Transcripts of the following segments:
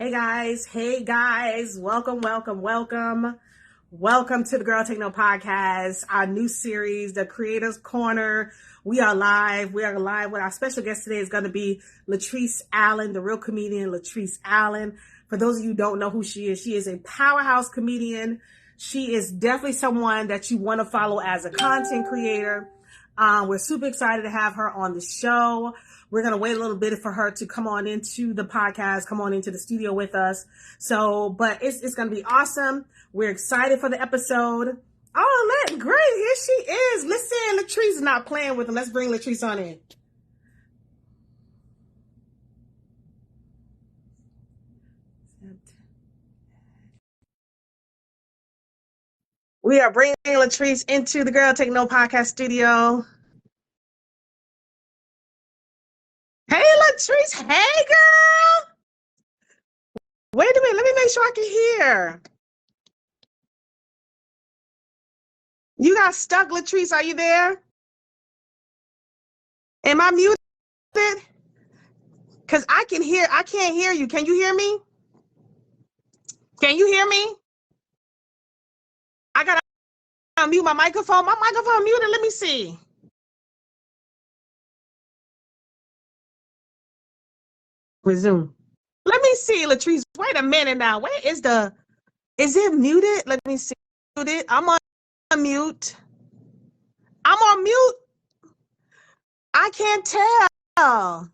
Hey guys, welcome to the Girl Take Note podcast, our new series, the Creators Corner. We are live with our special guest today is going to be Latrese Allen, the real comedian Latrese Allen. For those of you who don't know who she is a powerhouse comedian. She is definitely someone that you want to follow as a content creator. We're super excited to have her on the show. We're going to wait a little bit for her to come on into the podcast, come on into the studio with us. But it's going to be awesome. We're excited for the episode. Oh, great. Here she is. Listen, Latrese is not playing with him. Let's bring Latrese on in. We are bringing Latrese into the Girl Take Note podcast studio. Hey, Latrese. Hey, girl. Wait a minute. Let me make sure I can hear. You got stuck, Latrese. Are you there? Am I muted? Because I can't hear you. Can you hear me? Can you hear me? I got to unmute my microphone. My microphone muted. Let me see. Resume. Let me see, Latrese. Wait a minute now. Is it muted? Let me see. Muted. I'm on mute. I'm on mute. I can't tell.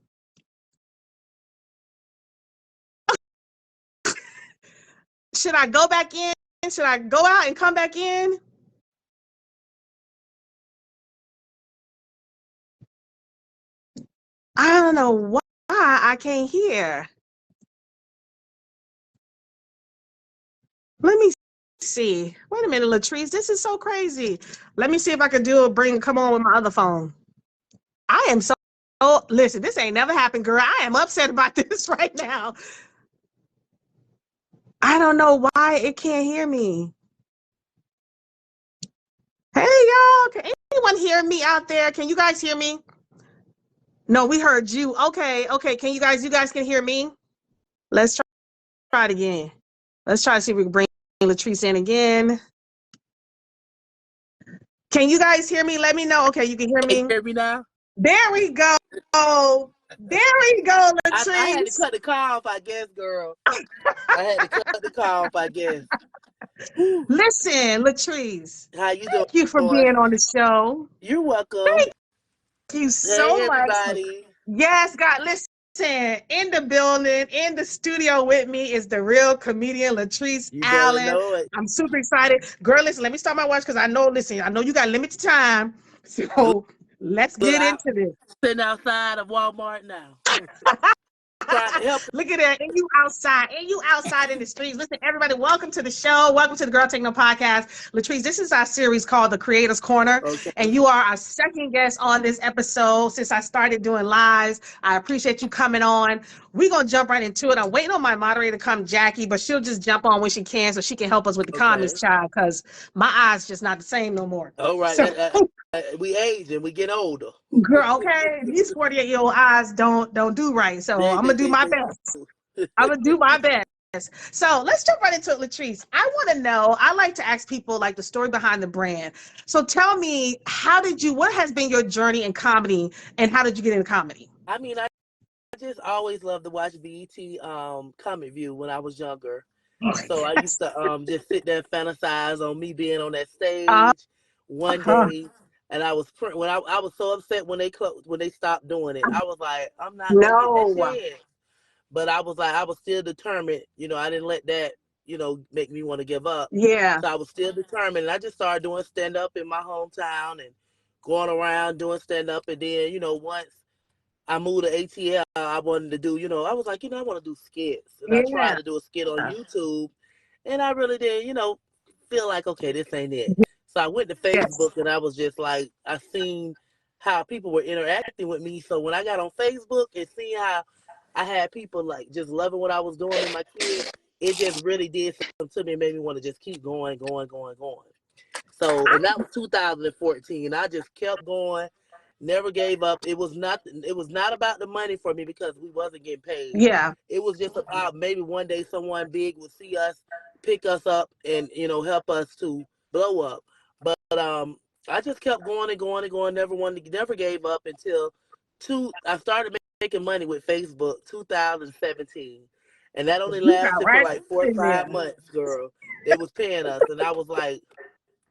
Should I go back in? Should I go out and come back in? I don't know why I can't hear. Let me see. Wait a minute, Latrese. This is so crazy. Let me see if I can come on with my other phone. I am listen, this ain't never happened, girl. I am upset about this right now. I don't know why it can't hear me. Hey, y'all. Can anyone hear me out there? Can you guys hear me? No, we heard you. Okay. Can you guys can hear me? Let's try it again. Let's try to see if we can bring Latrese in again. Can you guys hear me? Let me know. Okay, you can hear me. Can you hear me now? There we go. There we go, Latrese. I had to cut the call off, I guess, girl. I had to cut the call off, I guess. Listen, Latrese. How you doing? Thank you for being on the show. You're welcome. Thank you so much. Everybody. Yes, God, listen. In the building, in the studio with me is the real comedian Latrese Allen. I'm super excited. Girl, listen, let me start my watch because I know you got limited time. So let's get into this. Sitting outside of Walmart now. Trying to help. Look at that. And you outside in the streets. Listen, everybody, welcome to the show. Welcome to the Girl Take Note podcast. Latrese, this is our series called The Creators Corner. Okay. And you are our second guest on this episode since I started doing lives. I appreciate you coming on. We're going to jump right into it. I'm waiting on my moderator to come, Jackie, but she'll just jump on when she can so she can help us with the comments, child, because my eyes just not the same no more. All right. We age and we get older. Girl, okay. These 48-year-old eyes don't do right. So I'm going to do my best. I'm going to do my best. So let's jump right into it, Latrese. I want to know, I like to ask people like the story behind the brand. So tell me, what has been your journey in comedy and how did you get into comedy? I mean, I just always loved to watch BET Comic View when I was younger. So I used to just sit there and fantasize on me being on that stage one day. And I was so upset when they stopped doing it. I was like, I'm not gonna get that shit. But I was still determined. I didn't let that, make me want to give up. Yeah. So I was still determined. And I just started doing stand up in my hometown and going around doing stand up. And then, once I moved to ATL, I wanted to do, I was like, I want to do skits. And I tried to do a skit on YouTube. And I really didn't, feel like, okay, this ain't it. So I went to Facebook and I was just like, I seen how people were interacting with me. So when I got on Facebook and seeing how I had people like just loving what I was doing in my kids, it just really did something to me and made me want to just keep going. So, and that was 2014. I just kept going Never gave up. It was not about the money for me because we wasn't getting paid. Yeah. It was just about maybe one day someone big would see us, pick us up, and help us to blow up. But I just kept going and going and going. Never gave up until I started making money with Facebook 2017, and that only You got lasted for right like 4 or in there. 5 months, girl. They was paying us, and I was like,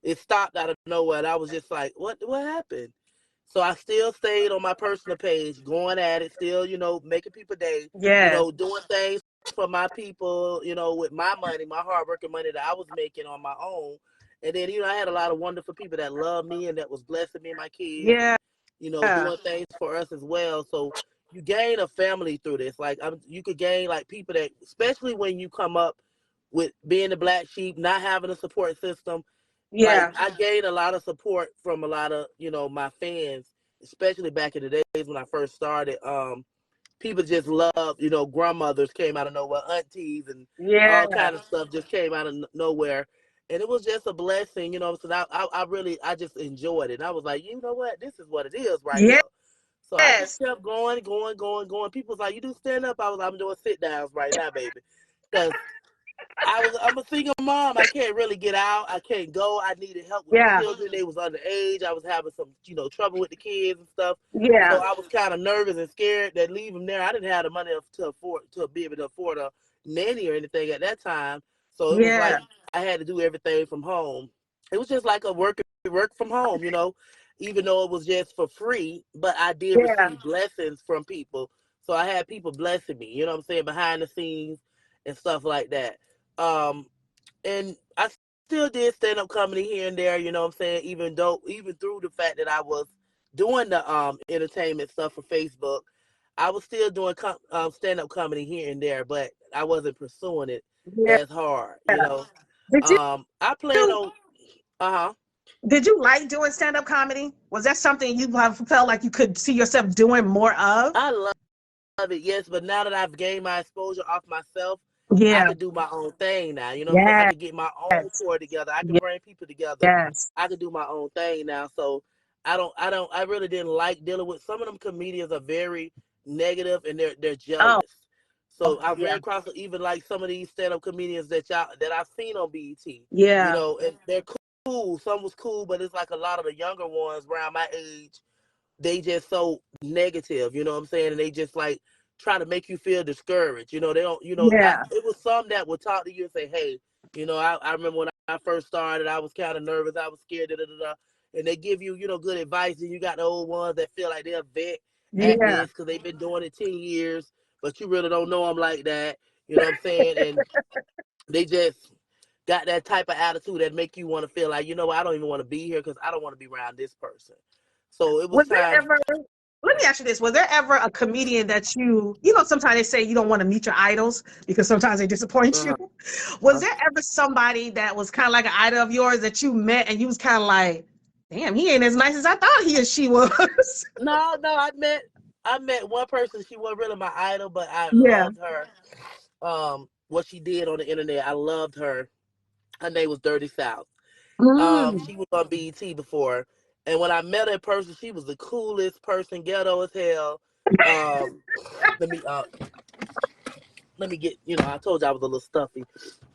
it stopped out of nowhere, and I was just like, what happened? So I still stayed on my personal page, going at it, still, making people day, Yeah. doing things for my people, with my money, my hardworking money that I was making on my own. And then, I had a lot of wonderful people that loved me and that was blessing me and my kids Yeah. and, doing things for us as well. So you gain a family through this. Like, you could gain, like, people that, especially when you come up with being the black sheep, not having a support system. Yeah. Like, I gained a lot of support from a lot of, my fans, especially back in the days when I first started. People just loved, grandmothers came out of nowhere, aunties and Yeah. all kind of stuff just came out of nowhere. And it was just a blessing, so I just enjoyed it. And I was like, you know what? This is what it is right here. So I just Yes. kept going. People was like, you do stand up? I'm doing sit downs right now, baby. Because I'm a single mom. I can't really get out. I can't go. I needed help with the Yeah. children. They was underage. I was having some, trouble with the kids and stuff. Yeah. So I was kind of nervous and scared that leave them there. I didn't have the money to be able to afford a nanny or anything at that time. So it was Yeah. like I had to do everything from home. It was just like a work from home, even though it was just for free. But I did Yeah. receive blessings from people. So I had people blessing me, what I'm saying, behind the scenes and stuff like that. And I still did stand up comedy here and there, what I'm saying, even through the fact that I was doing the entertainment stuff for Facebook, I was still doing stand up comedy here and there, but I wasn't pursuing it Yeah. as hard, Did you I plan on uh-huh. did you like doing stand-up comedy? Was that something you have felt like you could see yourself doing more of? I love it, yes, but now that I've gained my exposure off myself, I Yeah. could do my own thing now. You know what I'm saying? I Yes. could get my own core together. I can bring people together. Yes. I could do my own thing now. So I really didn't like dealing with some of them comedians are very negative and they're Oh, jealous. So I ran yeah. across even like some of these stand up comedians that I've seen on BET, Yeah. and they're cool. Some was cool, but it's like a lot of the younger ones around my age, they just so negative, you know what I'm saying? And they just like try to make you feel discouraged. They don't, Yeah. it was some that would talk to you and say, hey, I remember when I first started, I was kind of nervous. I was scared, da, da, da, da. And they give you, good advice. And you got the old ones that feel like they're a vet at Yeah. this because they've been doing it 10 years, but you really don't know them like that. You know what I'm saying? And they just got that type of attitude that make you want to feel like, I don't even want to be here because I don't want to be around this person. So it was Was there time. ever, let me ask you this, was there ever a comedian that sometimes they say you don't want to meet your idols because sometimes they disappoint you. Uh-huh. Was there ever somebody that was kind of like an idol of yours that you met and you was kind of like, damn, he ain't as nice as I thought he or she was? No, I met one person. She wasn't really my idol, but I Yeah. loved her. What she did on the internet, I loved her. Her name was Dirty South. Mm. She was on BET before, and when I met her in person, she was the coolest person, ghetto as hell. Um, let me get, I told you I was a little stuffy,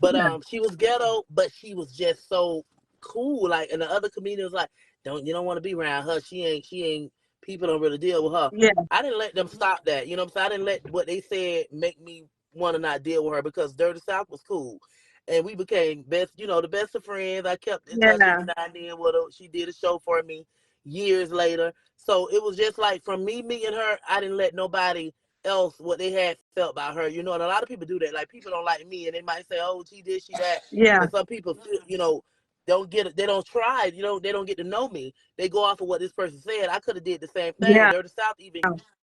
but Yeah. she was ghetto, but she was just so cool. Like, and the other comedians like, you don't want to be around her. She ain't. People don't really deal with her. Yeah. I didn't let them stop that. You know what I'm saying? I didn't let what they said make me want to not deal with her because Dirty South was cool. And we became best, the best of friends. I kept in touch Yeah. every now and then with her. She did a show for me years later. So it was just like from me meeting her, I didn't let nobody else what they had felt about her, and a lot of people do that. Like, people don't like me and they might say, oh, she did, she that. Yeah. And some people feel, don't get it, they don't try, they don't get to know me. They go off of what this person said. I could have did the same thing. Yeah. Dirty South even,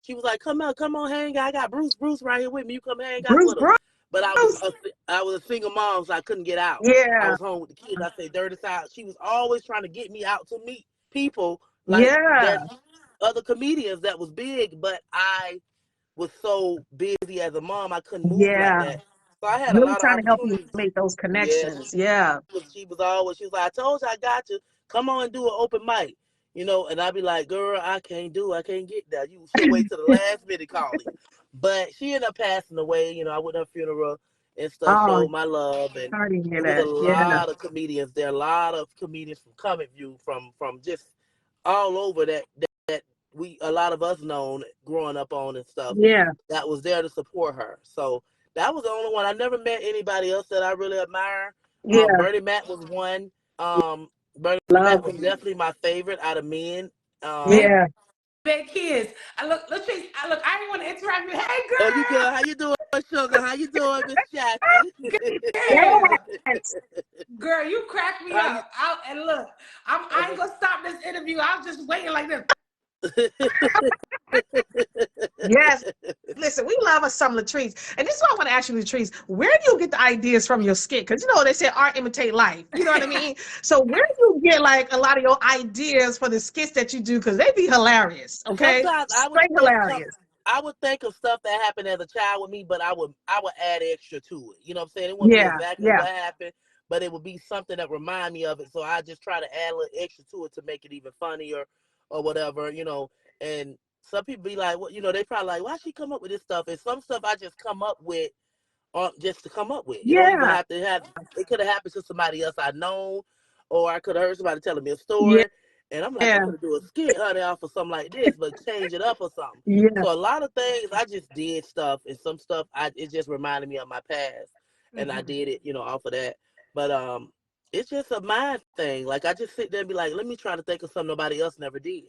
she was like, come on, hang out. I got Bruce right here with me. You come hang out Bruce with us. Bruce. But I was a single mom, so I couldn't get out. I Yeah. was home with the kids. I said, Dirty South. She was always trying to get me out to meet people like Yeah. that, other comedians that was big, but I was so busy as a mom, I couldn't move like Yeah. that. So I had a Really lot of trying to help you opportunities. make those Yeah, connections. Yeah. she was like, I told you I got you. Come on and do an open mic. you know, and I'd be like, girl, I can't get that. She'll wait till the last minute calling. But she ended up passing away. You know, I went to her funeral and stuff, Oh, showed my love, and sorry to hear it was a that. Yeah. lot of comedians there, a lot of comedians from Comic View, from just all over that a lot of us known growing up on and stuff, Yeah. that was there to support her. So that was the only one. I never met anybody else that I really admire. Yeah. Bernie Mac was one. Bernie Mac Love was it. definitely my favorite out of men. Yeah. Big kids. Latrese, I didn't want to interrupt you. Hey, Oh, you good? girl. How you doing, sugar? How you doing, Miss Jackie? Girl. Yes. Girl, you cracked me How you? up. And look, I ain't gonna stop this interview. I was just waiting like this. Yes. Listen, we love us some Latrese. And this is what I want to ask you, Latrese. Where do you get the ideas from your skit? Because, you know, they say art imitate life. You know what I mean? So where do you get, like, a lot of your ideas for the skits that you do? Because they be hilarious, okay? Sometimes Straight hilarious. I would think of stuff that happened as a child with me, but I would add extra to it. You know what I'm saying? It wouldn't be Yeah, exactly yeah, what happened, but it would be something that remind me of it. So I just try to add a little extra to it to make it even funnier or whatever, you know. And some people be like, well, you know, they probably like, why she come up with this stuff? And some stuff I just come up with just to come up with. You don't even yeah, have to have it. Could have happened to somebody else I know, or I could have heard somebody telling me a yeah, story. And I'm like, I'm gonna do a skit, honey, off of something like this, but change it up or something. yeah. So a lot of things I just did stuff, and some stuff it just reminded me of my past, and I did it, you know, off of that. But it's just a mind thing. Like I just sit there and be like, let me try to think of something nobody else never did.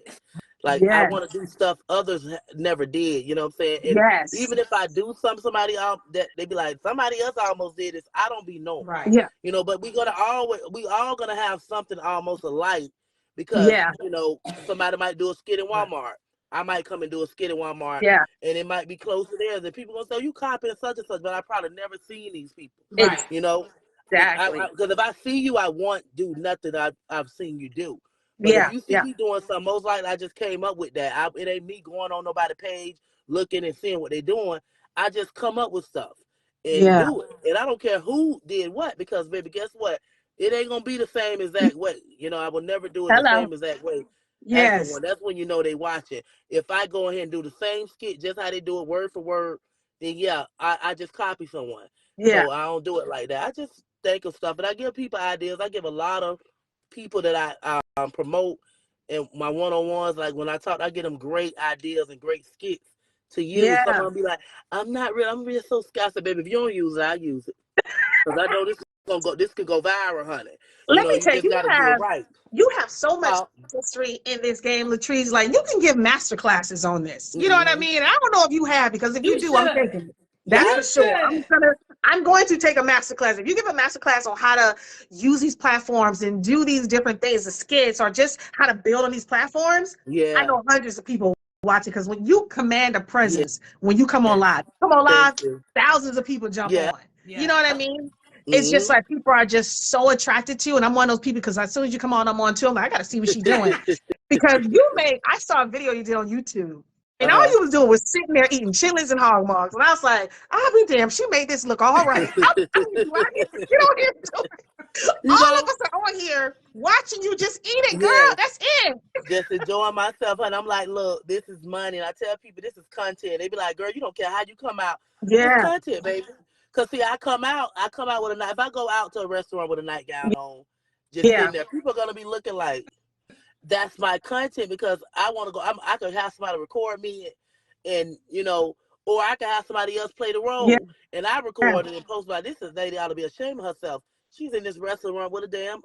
Like I Yes, want to do stuff others never did. You know what I'm saying? And yes, even if I do somebody else that they be like, somebody else almost did this, I don't be knowing. Right. yeah, You know, but we all gonna have something almost alike, because yeah, you know somebody might do a skit in Walmart. I might come and do a skit in Walmart, yeah, and it might be close to theirs, and people gonna say you copying such and such, but I probably never seen these people. Right. You know, exactly. because if I see you, I won't do nothing I've seen you do. But if Yeah, you see yeah, me doing something, most likely I just came up with that. It ain't me going on nobody's page looking and seeing what they're doing. I just come up with stuff and yeah. do it. And I don't care who did what, because baby, guess what? It ain't gonna be the same exact way. You know, I will never do it the Hello. same exact way as Yes, someone. That's when you know they watching. If I go ahead and do the same skit just how they do it word for word, then yeah, I just copy someone. yeah, So I don't do it like that. I just think of stuff, and I give people ideas. I give a lot of people that I promote in my one-on-ones, like when I talk, I get them great ideas and great skits to use. Some yeah. of them be like, I'm really so scared. I said, baby, if you don't use it, I use it. Because I know this could go viral, honey. You Let know, me you tell you, just gotta do it right. you have so much Uh, history in this game, Latrese. Like you can give master classes on this. You know what I mm-hmm. mean? And I don't know if you have, because if you You do, I'm should. taking it. Yeah, That's You for sure. should. I'm going to take a master class. If you give a master class on how to use these platforms and do these different things, the skits, or just how to build on these platforms, I yeah, know hundreds of people watching, because when you command a yeah. presence, when you come on live, Thank you. thousands of people jump Yeah. on. You Yeah. know what I mean? It's just Mm-hmm. like people are just so attracted to you. And I'm one of those people, because as soon as you come on, I'm on too. I'm like, I got to see what she's doing. Because I saw a video you did on YouTube. And all Uh-huh. you was doing was sitting there eating chitlins and hog mugs. And I was like, I'll be damned. She made this look all right. I mean, do I need to get on here? You All of know, us are on here watching you just eat it, girl. yes. That's it. Just enjoying myself, and I'm like, look, this is money. And I tell people this is content. They be like, girl, you don't care how you come out. It's Yeah. content, baby. Cause see, I come out with a night. If I go out to a restaurant with a nightgown on, just Yeah. sitting there, people are gonna be looking like, that's my content, because I want to go. I could have somebody record me, and you know, or I could have somebody else play the Yeah. role, and I record it and post like, this lady ought to be ashamed of herself. She's in this restaurant with a damn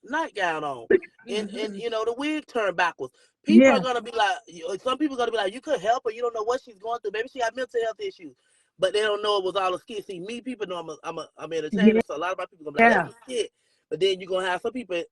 nightgown on, and you know the wig turned backwards. People Yeah. are gonna be like, some people are gonna be like, you could help her. You don't know what she's going through. Maybe she got mental health issues, but they don't know it was all a skit. See, me, people know I'm an entertainer, Yeah. so a lot of my people gonna be like, Yeah. that's a skit. But then you're gonna have some people,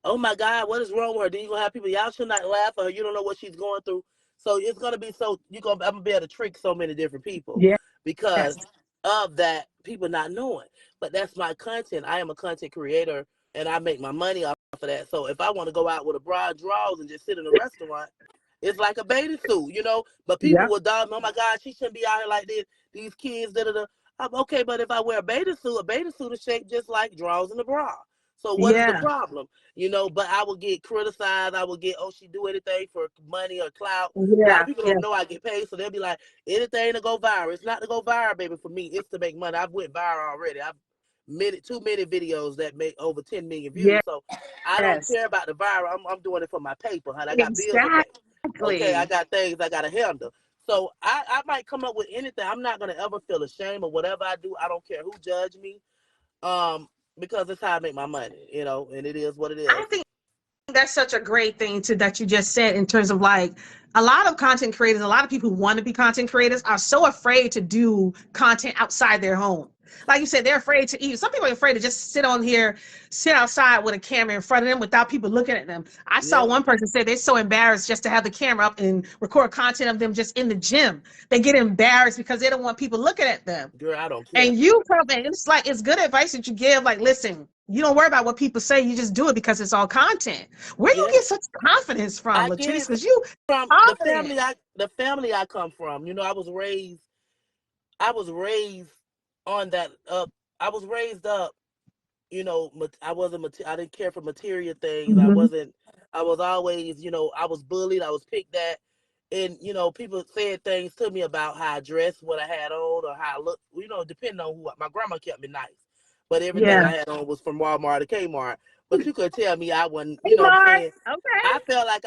oh my God, what is wrong with her? Then you're gonna have people, y'all should not laugh at her. You don't know what she's going through. So it's gonna be I'm gonna be able to trick so many different people Yeah. because of that, people not knowing. But that's my content. I am a content creator, and I make my money off of that. So if I want to go out with a broad drawers and just sit in a restaurant, it's like a bathing suit, you know. But people Yeah. will dog, oh my God, she shouldn't be out here like this. These kids, da da da. I'm okay, but if I wear a bathing suit is shaped just like drawers and a bra. So what is the problem? You know, but I would get criticized. I would get, oh, she do anything for money or clout. A lot of people don't know I get paid, so they'll be like, anything to go viral. It's not to go viral, baby, for me. It's to make money. I've went viral already. I've made too many videos that make over 10 million views. So I don't care about the viral. I'm doing it for my paper, honey. I got bills to pay. Okay, I got things I got to handle. So I might come up with anything. I'm not going to ever feel ashamed of whatever I do. I don't care who judge me, because it's how I make my money, you know, and it is what it is. I think that's such a great thing that you just said, in terms of like, a lot of content creators, a lot of people who want to be content creators are so afraid to do content outside their home. Like you said, they're afraid to eat. Some people are afraid to just sit outside with a camera in front of them without people looking at them. I saw one person say they're so embarrassed just to have the camera up and record content of them just in the gym. They get embarrassed because they don't want people looking at them. Girl, I don't care. And you come in, it's like, it's good advice that you give. Like, listen, you don't worry about what people say. You just do it because it's all content. Where you get such confidence from, Latrese? Because you from the family I come from. You know, I was raised on that. I was raised up. You know, I didn't care for material things. Mm-hmm. I was always, you know, I was bullied. I was picked at. And, you know, people said things to me about how I dressed, what I had on, or how I looked, you know, depending on who. My grandma kept me nice. But everything I had on was from Walmart to Kmart. But you could tell me I wasn't, you know what I'm saying? Okay. I felt like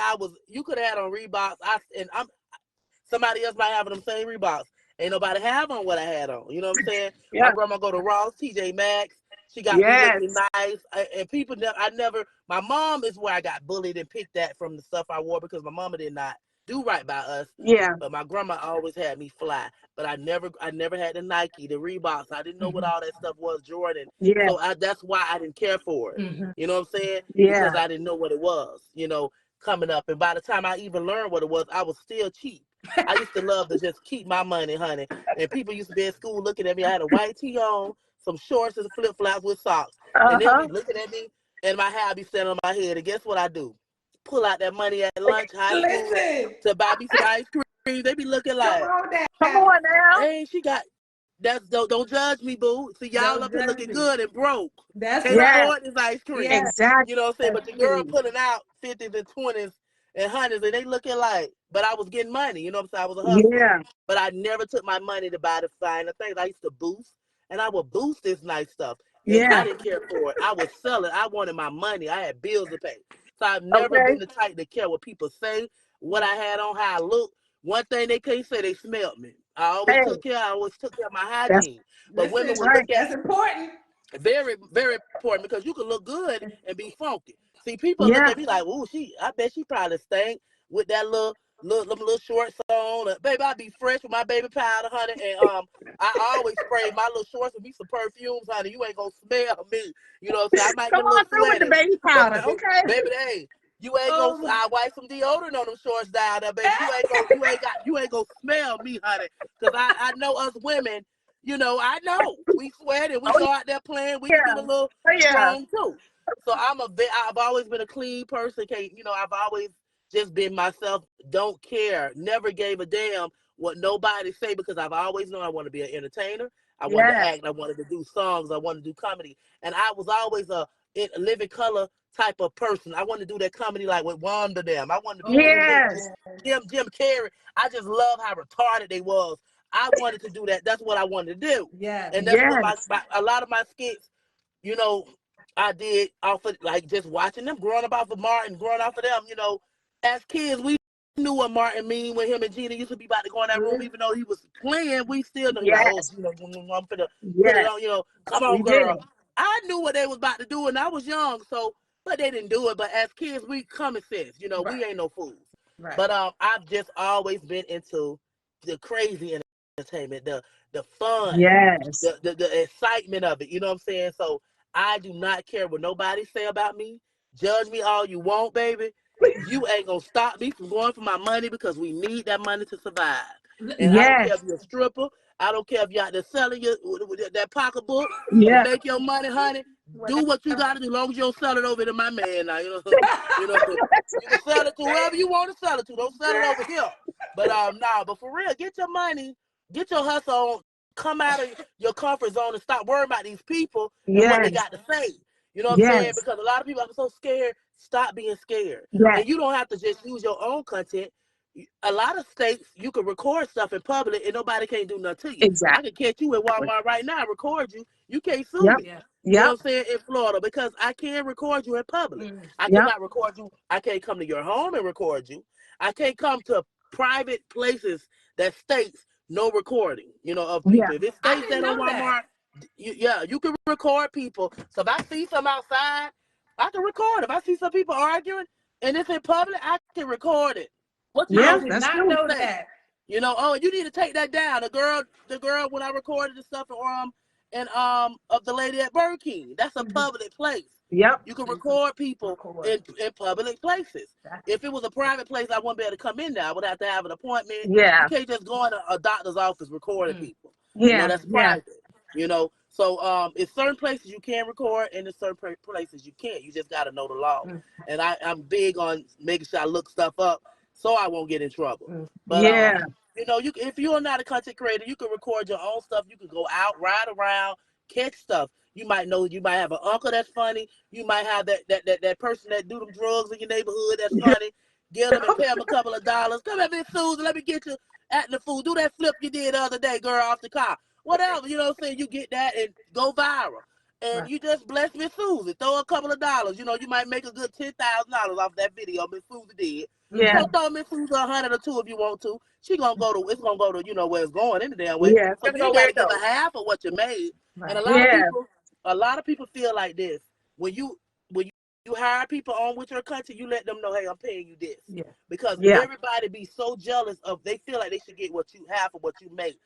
you could have had on Reeboks. Somebody else might have them same Reeboks. Ain't nobody have on what I had on. You know what I'm saying? My grandma go to Ross, TJ Maxx. She got me looking nice. And people, my mom is where I got bullied and picked at from the stuff I wore, because my mama did not do right by us. Yeah. But my grandma always had me fly. But I never had the Nike, the Reeboks. I didn't know what all that stuff was, Jordan. Yeah. So that's why I didn't care for it. Mm-hmm. You know what I'm saying? Yeah. Because I didn't know what it was, you know, coming up. And by the time I even learned what it was, I was still cheap. I used to love to just keep my money, honey. And people used to be at school looking at me. I had a white tee on, some shorts and flip-flops with socks. And they'll be looking at me, and my hair be standing on my head. And guess what I do? Pull out that money at lunch, high school, to buy me some ice cream. They be looking like, come on now. Hey, she got don't judge me, boo. See, y'all up here looking good and broke. That's can't afford this ice cream. Exactly. You know what I'm saying? But the girl pulling out 50s and 20s and 100s, and they looking like, but I was getting money. You know what I'm saying? I was a hustler. Yeah. But I never took my money to buy the finer things. I used to boost, and I would boost this nice stuff. And I didn't care for it. I would sell it. I wanted my money. I had bills to pay. So I've never been the type to care what people say, what I had on, how I looked. One thing they can't say, they smelled me. I always took care of my hygiene. But women would look at, that's important. Very, very important, because you can look good and be funky. See, people look at me like, "Ooh, I bet she probably stank with that little shorts on." Baby, I be fresh with my baby powder, honey, and I always spray my little shorts with me some perfumes, honey. You ain't gonna smell me. You know what I'm saying? I might Come get a little on through with the sweaty, baby powder, okay? Baby, hey, you ain't gonna. I wipe some deodorant on them shorts down there, baby. You ain't gonna smell me, honey, because I know us women. You know, I know we sweat and we go out there playing. We can get a little strong too. So I've always been a clean person. I've always just been myself. Don't care. Never gave a damn what nobody say, because I've always known I want to be an entertainer. I wanted to act. I wanted to do songs. I wanted to do comedy. And I was always a living color type of person. I wanted to do that comedy like with Wanda them. I wanted to be Jim Carrey. I just love how retarded they was. I wanted to do that. That's what I wanted to do. Yeah. And that's what a lot of my skits, you know, I did off of like just watching them, growing up off of Martin, growing off of them, you know. As kids, we knew what Martin mean when him and Gina used to be about to go in that room, even though he was playing, we still knew, like, oh, Gina, I'm finna put it on, you know, come on, girl. I knew what they was about to do, and I was young, so, but they didn't do it. But as kids, we common sense, you know, we ain't no fools. Right. But I've just always been into the crazy entertainment, the fun, the excitement of it. You know what I'm saying? So I do not care what nobody say about me. Judge me all you want, baby. You ain't gonna stop me from going for my money, because we need that money to survive. And I don't care if you're a stripper. I don't care if you're out there selling that pocketbook to make your money, honey. Do what you gotta do, as long as you don't sell it over to my man. Now, you can sell it to whoever you want to sell it to. Don't sell it over here. But but for real, get your money, get your hustle on, come out of your comfort zone and stop worrying about these people and what they got to say. You know what I'm saying? Yes. Because a lot of people are so scared. Stop being scared. Yes. And you don't have to just use your own content. Stop being scared. Yes. And you don't have to just use your own content. A lot of states, you can record stuff in public and nobody can't do nothing to you. I Exactly. can catch you at Walmart right now, record you. You can't sue Yep. me. Yeah. You know Yep. what I'm saying? In Florida, because I can record you in public. I Yep. cannot record you. I can't come to your home and record you. I can't come to private places that states no recording, of Yeah. people. If it I states didn't that on know that. Walmart, you can record people. So if I see some outside, I can record. If I see some people arguing and it's in public, I can record it. What you Yeah. I gonna did That's not true. know say? that. Oh, you need to take that down. The girl when I recorded the stuff of the lady at Burger King. That's a public place. Yep. You can record people in public places. That's- If it was a private place, I wouldn't be able to come in there. I would have to have an appointment. Yeah. You can't just go in a doctor's office recording people. Yeah. That's Yeah. private. So it's certain places you can record and there's certain places you can't. You just got to know the law. And I'm big on making sure I look stuff up so I won't get in trouble. But Yeah. if you're not a content creator, you can record your own stuff. You can go out, ride around, catch stuff. You might have an uncle that's funny. You might have that person that do them drugs in your neighborhood that's funny. Get them and pay them a couple of dollars. Come here, Miss Susan, let me get you acting the fool. Do that flip you did the other day, girl, off the car. Whatever, you know what I'm saying? You get that and go viral. And you just bless Miss Susan. Throw a couple of dollars. You might make a good $10,000 off that video Miss Susan did. Yeah. So throw Miss Susan $100 or $200 if you want to. It's gonna go to where it's going in the damn way. Yeah. So you ain't gotta give a half of what you made. And a lot of people feel like this. When you hire people on with your content, you let them know, hey, I'm paying you this. Yeah. Because everybody be so jealous they feel like they should get half of what you make.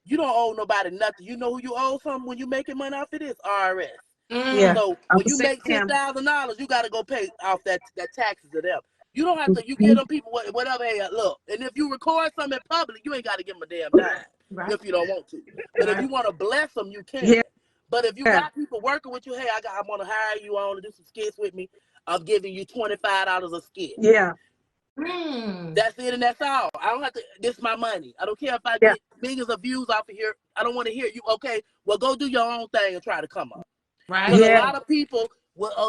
You don't owe nobody nothing. You know who you owe something when you're making money off of this? IRS. Yeah. So when you make $10,000, you got to go pay off that taxes to them. You don't have to. You give them people whatever. Hey, look. And if you record something in public, you ain't got to give them a damn dime if you don't want to. But if you want to bless them, you can. Yeah. But if you got people working with you, hey, I want to hire you on to do some skits with me. I'm giving you $25 a skit. Yeah. That's it, and that's all. I don't have to. This is my money. I don't care if I get millions of views off of here. I don't want to hear you. Okay, well, go do your own thing and try to come up. Right. Because a lot of people,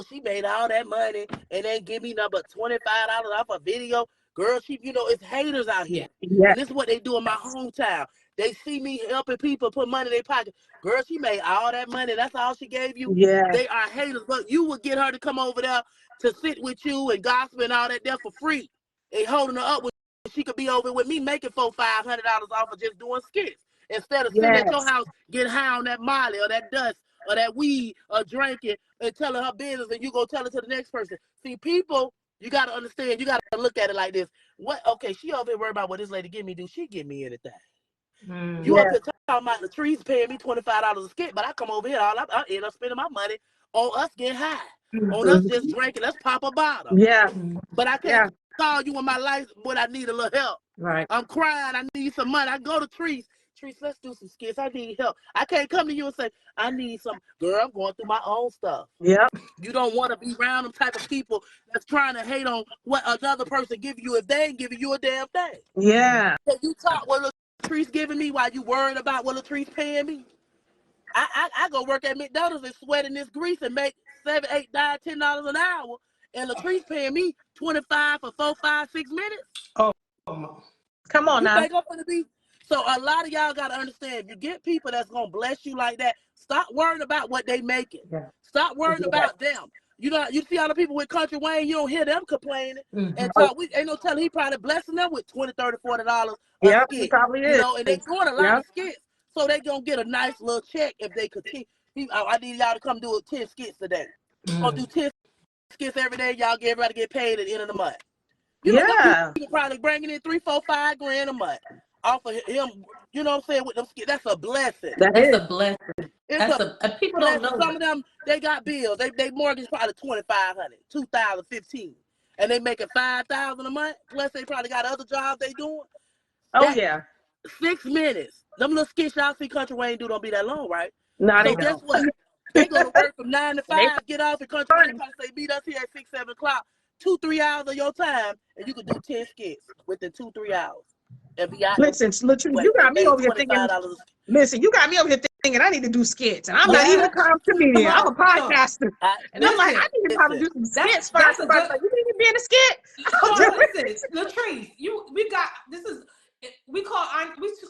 she made all that money and then give me number $25 off a video. Girl, it's haters out here. Yeah. And this is what they do in my hometown. They see me helping people put money in their pocket. Girl, she made all that money. That's all she gave you. Yeah. They are haters. But you would get her to come over there to sit with you and gossip and all that there for free. And holding her up with she could be over with me making $400-500 off of just doing skits. Instead of sitting at your house getting high on that Molly or that dust or that weed or drinking and telling her business and you go tell it to the next person. See, people, you got to understand, you got to look at it like this. Okay, she over here worried about what this lady give me. Do she give me anything? You up here talking about Latrese paying me $25 a skit, but I come over here, I end up spending my money on us getting high, on us just drinking. Let's pop a bottle. Yeah. But I can't call you in my life when I need a little help. Right. I'm crying. I need some money. I go to Trees. Trees, let's do some skits. I need help. I can't come to you and say, I need some. Girl, I'm going through my own stuff. Yep. You don't want to be around them type of people that's trying to hate on what another person give you if they ain't giving you a damn thing. Yeah. So you talk what Latrese giving me while you worried about what Latrese paying me. I go work at McDonald's and sweat in this grease and make $7, $8, $10 an hour. And Latrese paying me $25 for 4, 5, 6 minutes. Oh, come on now. You think I'm gonna be? So a lot of y'all gotta understand. If you get people that's gonna bless you like that, stop worrying about what they making. Yeah. Stop worrying about them. You see all the people with Country Wayne, you don't hear them complaining. And talk, ain't no telling he probably blessing them with $20, $30, $40 a skit. He probably is. And they doing a lot of skits. So they gonna get a nice little check if they continue. I need y'all to come do 10 skits today. Gonna do 10 skits every day. Y'all everybody get paid at the end of the month. People probably bringing in $3, $4, $5 grand a month off of him. You know what I'm saying? With them skits, that's a blessing. That's a blessing. People don't know. Some of them they got bills. They mortgage probably $2,500, 2015, and they making $5,000 a month. Plus they probably got other jobs they doing. 6 minutes. Them little skits y'all see Country Wayne do don't be that long, right? So guess what? They go to work from 9 to 5, get off at Country Wayne, probably say meet us here at 6, 7 o'clock. 2-3 hours of your time, and you can do 10 skits within 2-3 hours. And be out. Listen, Latrese, you got me over here thinking. Listen, you got me over here thinking. thinking I need to do skits, and I'm not even a comedian. I'm a podcaster, and I'm like, I need to probably do some skits first. Like, you need to be in a skit. Listen, Latrese,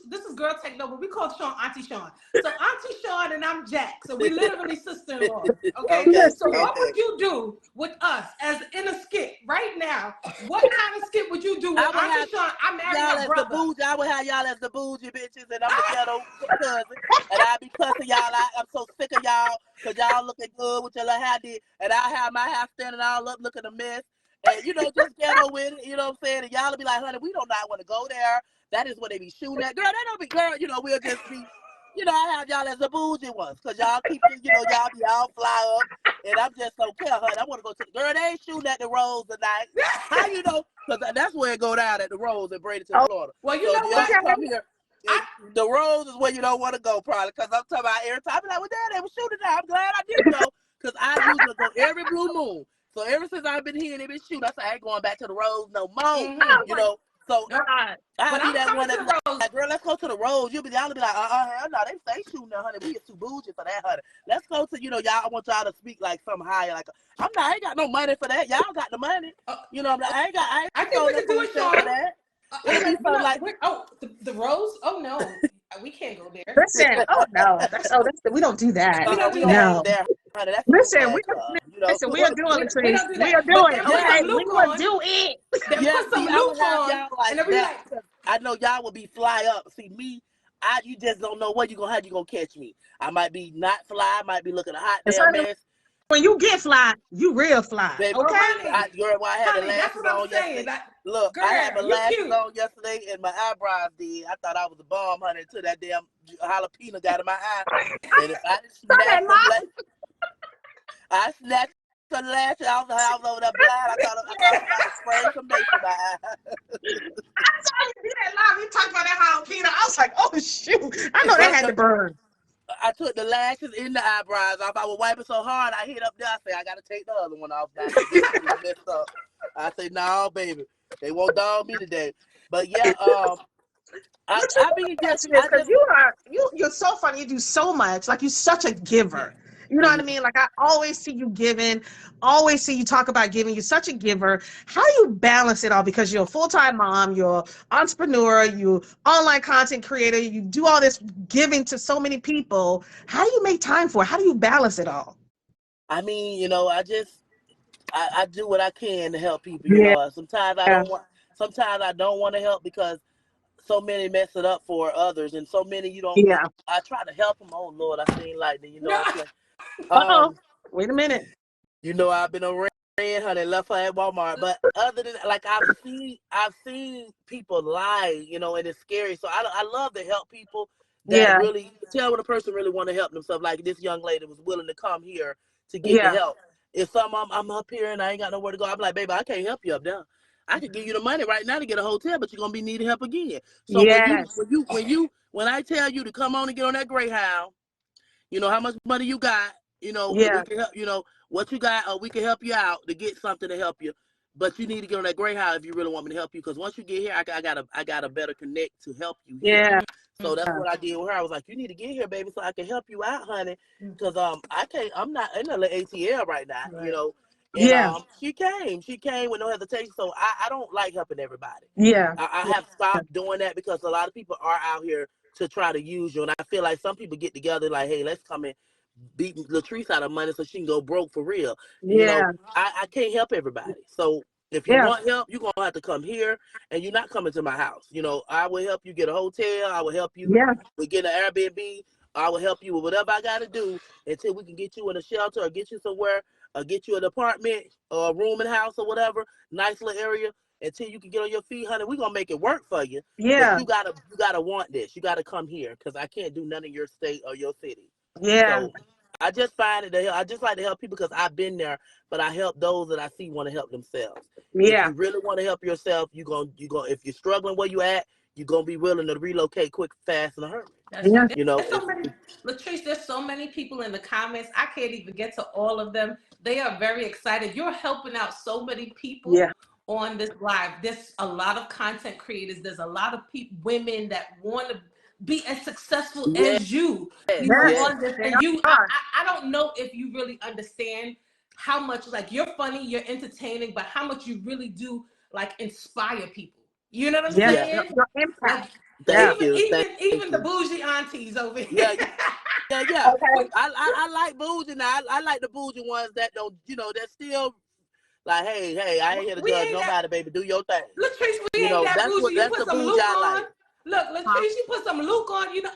this is Girl Take Note, but we call Sean Auntie Sean. So Auntie Sean and I'm Jack. So we literally sister-in-law. Okay. So what would you do with us as in a skit right now? What kind of skit would you do with Auntie Sean? I married her brother. I would have y'all as the bougie bitches, and I'm the ghetto cousin, and I be cussing y'all out. I'm so sick of y'all because y'all looking good with your little hair did, and I have my hair standing all up looking a mess. And, just ghetto with it, you know what I'm saying? And y'all will be like, honey, we do not want to go there. That is what they be shooting at. Girl, they don't be, girl, we'll just be, I have y'all as the bougie ones. Because y'all keep, y'all be all fly up. And I'm just don't care, honey. I want to go to the, girl, they ain't shooting at the Rose tonight. How you know? Because that's where it go down at the Rose in Bradenton, Florida. Well, you know what? Come here. The Rose is where you don't want to go, probably. Because I'm talking about every time. I be like, well, Dad, they were shooting now. I'm glad I didn't go. Because I usually go every blue moon. So ever since I've been here and they've been shooting, I said, I ain't going back to the Rose no more. So I'll be that one that's like, girl, let's go to the Rose. Y'all be like, hell no, they shooting there, honey. We is too bougie for that, honey. Let's go to, y'all, I want y'all to speak like something higher. Like, I ain't got no money for that. Y'all got the money. I'm like, I think we can do it, Sean. For that. The Rose? Oh, no. We can't go there. Listen, we don't do that. We don't do that. There, honey, listen, we are doing it, Trace. We are doing it. Okay, we will do it. Put some loop on, and then I know y'all will be fly up. See me, you just don't know what how you gonna catch me. I might be not fly. I might be looking a hot damn mess. When you get fly, you real fly. Baby, okay? I had the lashes on yesterday. Look, I had my lashes on yesterday and my eyebrows did. I thought I was a bomb, honey, until that damn jalapeno got in my eye. And if I didn't I snatched the lashes. I was over there blind. I thought I was spraying some makeup in my eye. I saw you do that live. You talked about that jalapeno. I was like, oh, shoot. I know that had to burn. I took the lashes in the eyebrows off. I was wiping so hard, I hit up there. I said, I got to take the other one off. Now. Messed up. I said, no, baby. They won't dog me today. But, yeah, I mean, you're so funny. You do so much. Like, you're such a giver. You know what I mean? Like, I always see you giving, always see you talk about giving. You're such a giver. How do you balance it all? Because you're a full-time mom, you're an entrepreneur, you're online content creator, you do all this giving to so many people. How do you make time for it? How do you balance it all? I mean, I do what I can to help people. Sometimes I don't want to help because so many mess it up for others, and so many you don't. Yeah. I try to help them. Oh Lord, I seen lightning. Wait a minute. I've been a ran, honey, left her at Walmart. But other than like I've seen people lie, and it's scary. So I love to help people that really tell when a person really want to help themselves. Like this young lady was willing to come here to get the help. If I'm up here and I ain't got nowhere to go, I'm like, baby, I can't help you up there. I could give you the money right now to get a hotel, but you're gonna be needing help again. So when I tell you to come on and get on that Greyhound, how much money you got, we can help, what you got, or we can help you out to get something to help you. But you need to get on that Greyhound if you really want me to help you, because once you get here, I got a better connect to help you here. Yeah. So that's what I did with her. I was like, you need to get here, baby, so I can help you out, honey. Because I'm not in the ATL right now, And, she came with no hesitation. So I don't like helping everybody. Yeah. I have stopped doing that because a lot of people are out here to try to use you. And I feel like some people get together like, hey, let's come and beat Latrese out of money so she can go broke for real. Yeah. I can't help everybody. So if you want help, you're going to have to come here, and you're not coming to my house. I will help you get a hotel. I will help you with getting an Airbnb. I will help you with whatever I got to do until we can get you in a shelter or get you somewhere or get you an apartment or a room and house or whatever, nice little area, until you can get on your feet, honey. We're going to make it work for you. Yeah. But you gotta want this. You got to come here because I can't do none in your state or your city. Yeah. So I just find it I just like to help people because I've been there, but I help those that I see want to help themselves. Yeah. If you really want to help yourself, if you're struggling where you at, you're going to be willing to relocate quick, fast, and a hurry. Latrese, there's so many people in the comments. I can't even get to all of them. They are very excited. You're helping out so many people on this live. There's a lot of content creators. There's a lot of women that want to be as successful Yeah. as you. You know, on this, and I don't know if you really understand how much, like, you're funny, you're entertaining, but how much you really do, like, inspire people. You know what I'm saying? Your impact. Thank you. Even the bougie aunties over Yeah. here. Yeah. Okay. I like bougie now. I like the bougie ones that don't, you know, that still like, hey, I ain't here to judge nobody, baby. Do your thing. Latrese, we ain't that bougie. You put some Luke on. Look, Latrese, you put some Luke on. You know,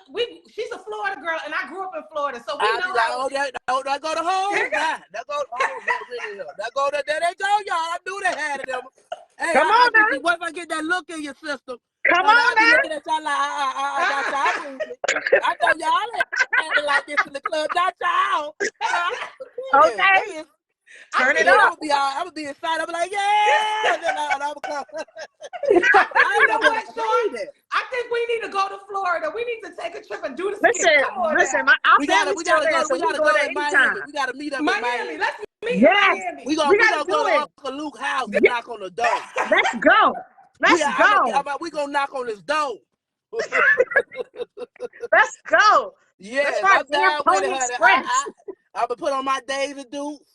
she's a Florida girl, and I grew up in Florida, so we know how. That go to home. That go to home. That go to there. They go, y'all. I knew they had it. Hey, come on now. What if I get that look in your system? Come on now. I be looking at y'all like, I know y'all ain't like this in the club. Not y'all. Okay. Turn it up. I'm gonna be excited. I'm like, yeah. And then I'm come. You know what, Sean? I think we need to go to Florida. We need to take a trip and do the skit. Listen, we gotta go there anytime. We gotta meet up in Miami. Let's meet in Miami. We gonna go to Uncle Luke's house and knock on the door. Let's go. We gonna knock on his door. Let's go. Yeah, I'm down with it. I'm gonna put on my Daisy Dukes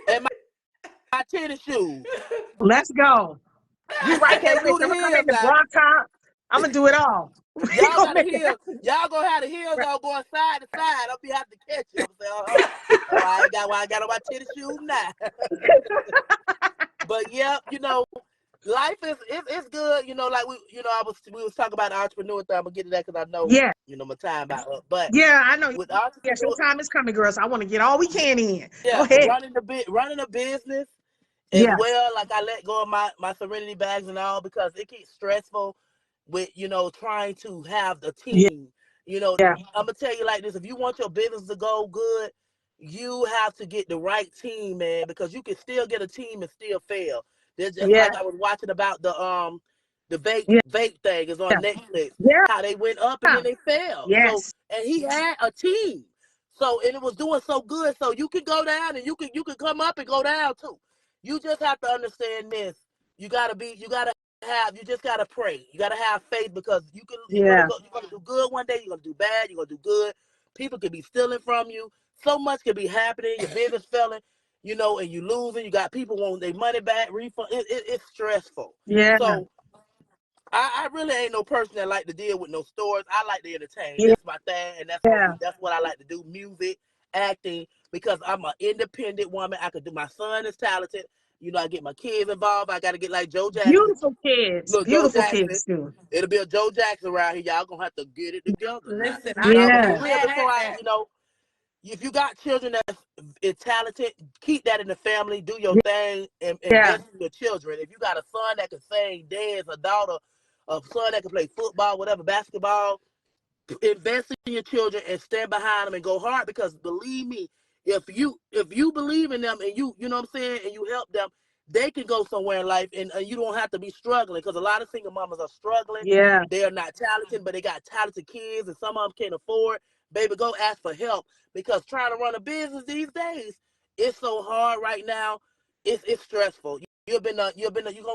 and my tennis shoes. Let's go. You right there with me. I'm in the Bronx top. I'm gonna do it all. Y'all gonna have the heels all going side to side. I'll be have to catch you. I got on my tennis shoes now. But yeah, you know, life is good. You know, like we was talking about the entrepreneur thing. I'm gonna get to that because I know, you know, my time about up. But yeah, I know. With your time is coming, girls. I want to get all we can in. Yeah, go ahead. running a business as well. Like I let go of my Serenity bags and all because it gets stressful with, you know, trying to have the team. You know, I'm gonna tell you like this: if you want your business to go good, you have to get the right team, man, because you can still get a team and still fail. There's just like I was watching about the vape thing is on Netflix. How they went up and then they fell. So, and he had a team. So, and it was doing so good. So you can go down and you can come up and go down too. You just have to understand this. You just gotta pray. You gotta have faith because you're gonna do good one day, you're gonna do bad, you're gonna do good. People could be stealing from you. So much could be happening, your business failing, you know, and you losing, you got people wanting their money back, refund. It's stressful. Yeah. So I really ain't no person that like to deal with no stores. I like to entertain. That's my thing, and that's what I like to do. Music, acting, because I'm an independent woman. I could do. My son is talented. You know, I get my kids involved. I got to get like Joe Jackson. Beautiful kids. Look, beautiful kids too. It'll be a Joe Jackson around here. Y'all gonna have to get it together. Listen, you know, if you got children that's talented, keep that in the family. Do your thing and invest in your children. If you got a son that can sing, dance, a daughter, a son that can play football, whatever, basketball, invest in your children and stand behind them and go hard. Because believe me, if you believe in them and you know what I'm saying, and you help them, they can go somewhere in life and you don't have to be struggling. Because a lot of single mamas are struggling. Yeah, they are not talented, but they got talented kids, and some of them can't afford. Baby, go ask for help, because trying to run a business these days, it's so hard right now. It's stressful. You're gonna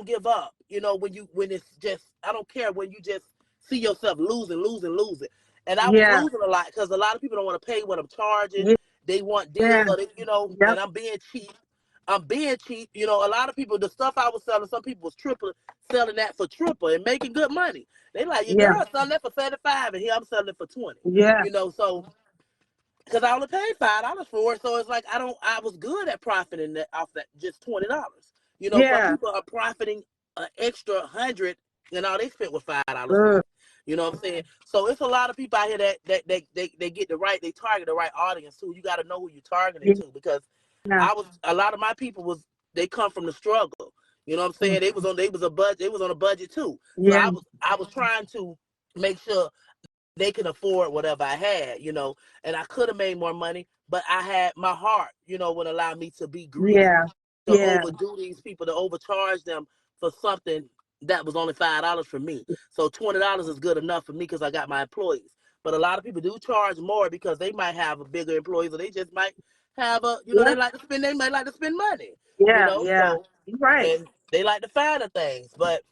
give up. You know, when it's just, I don't care, when you just see yourself losing. And I was losing a lot because a lot of people don't want to pay what I'm charging. They want deals, or you know, and I'm being cheap. You know, a lot of people, the stuff I was selling, some people was selling that for triple and making good money. They like, your girl selling that for 75, and here I'm selling it for 20. Yeah. You know, so because I only paid $5 for it, so it's like I was good at profiting that off that just $20. You know, some people are profiting an extra 100, and all they spent was $5. You know what I'm saying? So it's a lot of people out here that they get they target the right audience too. You got to know who you're targeting to, because a lot of my people they come from the struggle. You know what I'm saying? They was on a budget too. So I was trying to make sure they can afford whatever I had, you know, and I could have made more money, but I had my heart, you know, would allow me to be greedy, to overdo these people, to overcharge them for something that was only $5 for me. So $20 is good enough for me because I got my employees. But a lot of people do charge more because they might have a bigger employees, or they just might have they might like to spend money. Yeah, you know? So, right. And they like to find the things. But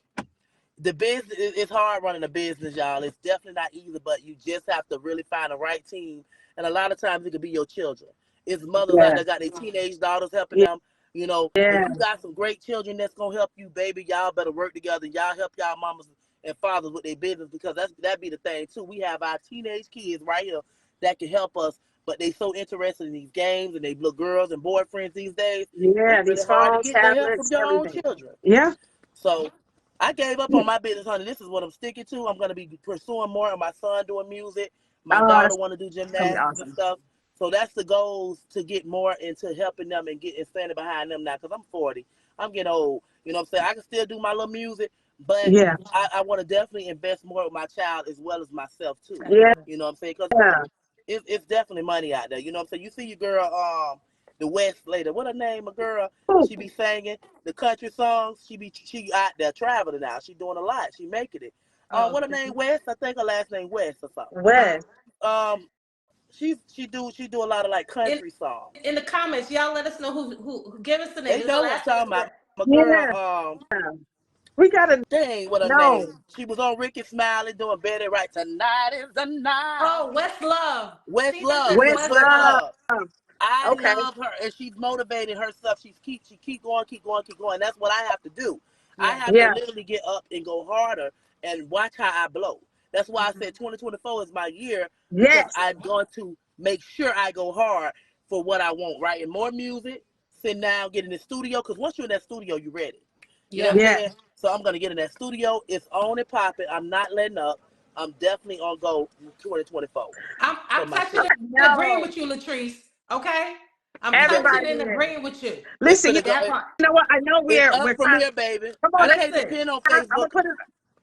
the business it's hard running a business, y'all. It's definitely not easy, but you just have to really find the right team. And a lot of times it could be your children. It's mothers out there got their teenage daughters helping them. You know, if you got some great children that's gonna help you, baby, y'all better work together. Y'all help y'all mamas and fathers with their business, because that be the thing too. We have our teenage kids right here that can help us, but they so interested in these games and they little girls and boyfriends these days. Yeah, It's really these hard to phones, get the help from tablets, your own everything. children. Yeah. So I gave up on my business, honey. This is what I'm sticking to. I'm gonna be pursuing more of my son doing music. My daughter want to do gymnastics and stuff. So that's the goals, to get more into helping them and standing behind them now. Because I'm 40. I'm getting old. You know what I'm saying? I can still do my little music, but I want to definitely invest more with my child as well as myself too. You know what I'm saying? Because it's definitely money out there. You know what I'm saying? You see your girl, the West lady. What her name? A girl. She be singing the country songs. She out there traveling now. She doing a lot. She making it. What her name? West. I think her last name West or something. West. She do a lot of like country songs. In the comments, y'all let us know who give us the name. They know what I'm talking about. My girl, we gotta dang, what her name? She was on Ricky Smiley doing Betty Right. Tonight is the night. Oh, Westlove. Westlove. I love her, and she's motivating herself. She keep going. That's what I have to do. I have to literally get up and go harder and watch how I blow. That's why I said 2024 is my year, because I'm going to make sure I go hard for what I want, writing more music, sitting down, get in the studio, because once you're in that studio, you're ready. You know what I'm saying? So I'm going to get in that studio. It's on and popping. I'm not letting up. I'm definitely on go 2024. I'm touching and agreeing with you, Latrese. Okay? I'm touching and agreeing with you. Listen, you know what? I know we're from here, baby. Come on, I can't depend on Facebook.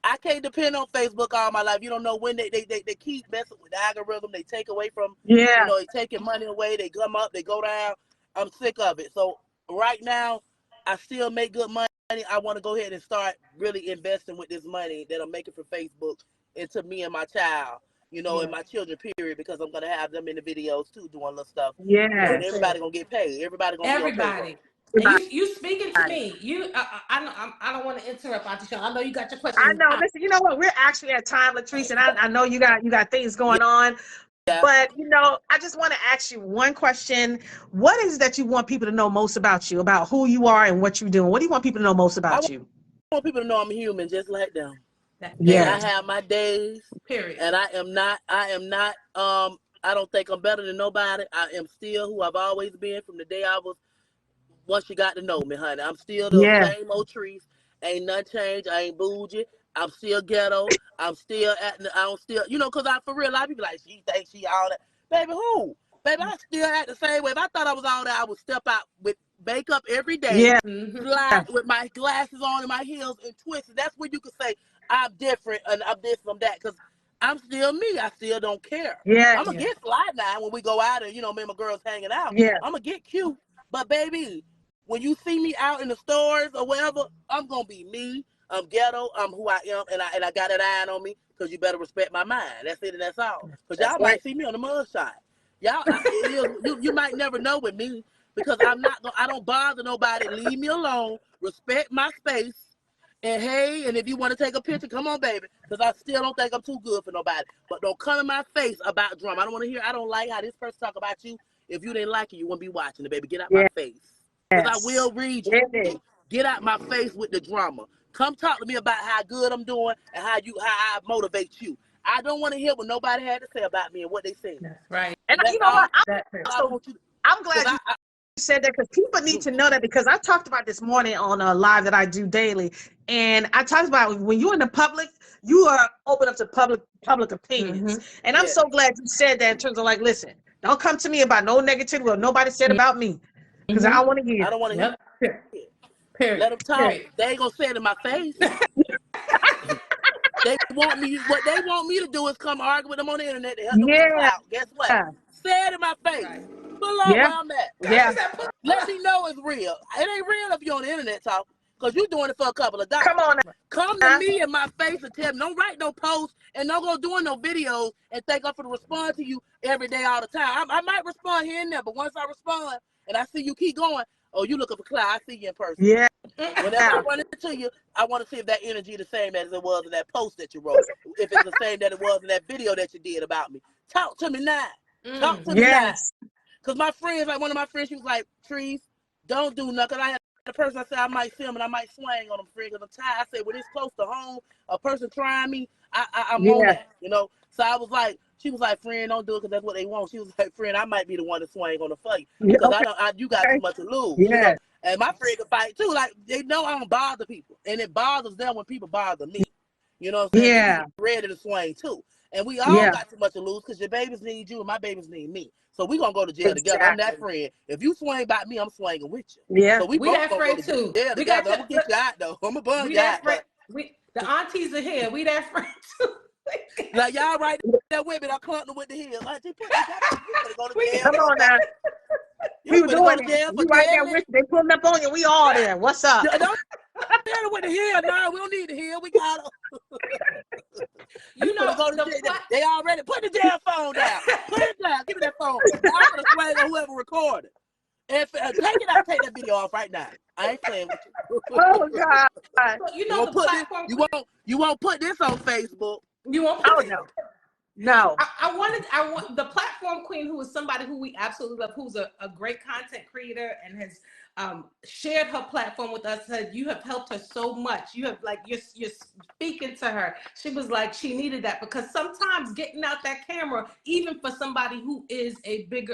I can't depend on Facebook all my life. You don't know when they keep messing with the algorithm. They take away from, you know, they taking money away. They come up, they go down. I'm sick of it. So right now, I still make good money. I want to go ahead and start really investing with this money that I'm making from Facebook into me and my child, you know, and my children, period, because I'm going to have them in the videos too, doing little stuff. Yeah. You know, and everybody going to get paid. Everybody going to get paid. And you speaking to me. I don't want to interrupt, Auntie Sean. I know you got your question. I know. Listen, you know what? We're actually at time, Latrese, and I know you got things going on. Yeah. But, you know, I just want to ask you one question. What is it that you want people to know most about you, about who you are and what you're doing? What do you want people to know most about you? I want people to know I'm human, just like them. Yeah. And I have my days. Period. And I am not, I don't think I'm better than nobody. I am still who I've always been from the day I was, once you got to know me, honey. I'm still the same old trees. Ain't nothing changed. I ain't bougie. I'm still ghetto. I'm still you know, because for real, a lot of people like, she thinks she all that. Baby, who? Baby, I still act the same way. If I thought I was all that, I would step out with makeup every day, fly with my glasses on and my heels and twisted. That's when you could say, I'm different and I'm this, I'm that, because I'm still me. I still don't care. I'm going to get fly now when we go out and, you know, me and my girls hanging out. I'm going to get cute. But, baby, when you see me out in the stores or wherever, I'm going to be me. I'm ghetto. I'm who I am, and I got that iron on me, because you better respect my mind. That's it, and that's all. Because y'all might see me on the mug shot. Y'all, you might never know with me, because I don't bother nobody. Leave me alone. Respect my space. And hey, and if you want to take a picture, come on, baby, because I still don't think I'm too good for nobody. But don't come in my face about drama. I don't want to hear. I don't like how this person talk about you. If you didn't like it, you wouldn't be watching it, baby. Get out my face, because I will read you. Get out my face with the drama. Come talk to me about how good I'm doing and how I motivate you. I don't want to hear what nobody had to say about me and what they said. Right. And you know what? I'm glad you said that, because people need to know that, because I talked about this morning on a live that I do daily. And I talked about when you're in the public, you are open up to public opinions. And I'm so glad you said that, in terms of like, listen, don't come to me about no negativity what nobody said about me, because I don't want to hear. I don't want to hear. Period. Let them talk. They ain't gonna say it in my face. What they want me to do is come argue with them on the internet to help them get out. Guess what? Say it in my face. Pull up where I'm at. Let me know it's real. It ain't real if you're on the internet talking, because you're doing it for a couple of dollars. Come on. Come to me in my face and tell me. Don't write no posts and don't go doing no videos and think I'm gonna respond to you every day all the time. I might respond here and there, but once I respond and I see you keep going, oh, you looking for clout? I see you in person. Yeah. Whenever I run into you, I want to see if that energy the same as it was in that post that you wrote. If it's the same that it was in that video that you did about me. Talk to me now. Talk to me now. Because my friends, like one of my friends, she was like, Trees, don't do nothing. I had a person, I said, I might film and I might swing on them, friend, because I'm tired. I said, when it's close to home, a person trying me, I'm on that, you know? So I was like, she was like, friend, don't do it because that's what they want. She was like, friend, I might be the one to swing on the fight because you got too much to lose, you know? And my friend can fight too. Like, they know I don't bother people. And it bothers them when people bother me. You know what I'm saying? Yeah. Ready to swing too. And we all got too much to lose because your babies need you and my babies need me. So we gonna go to jail together. I'm that friend. If you swing by me, I'm swinging with you. Yeah. So we both gonna go to jail together. I'm gonna get you out though. I'm gonna bum you out. The aunties are here. We that friend too. Now y'all right there with me. I clumped them with the heels. Like, you better go to jail. Come on now. You better go to jail for right there with they pulling up on you. We all there. What's up? Don't with the heel. No, we don't need the heel. We got them. You know, they already put the damn phone down. Put it down. Give me that phone. I'm gonna swing on whoever recorded. If take it out, take that video off right now. I ain't playing with you. Oh God! So, you know, you won't put this on Facebook. You won't. Oh no. No. I want the platform queen, who is somebody who we absolutely love, who's a great content creator and has shared her platform with us. Said you have helped her so much. You have you're speaking to her. She was like she needed that because sometimes getting out that camera, even for somebody who is a big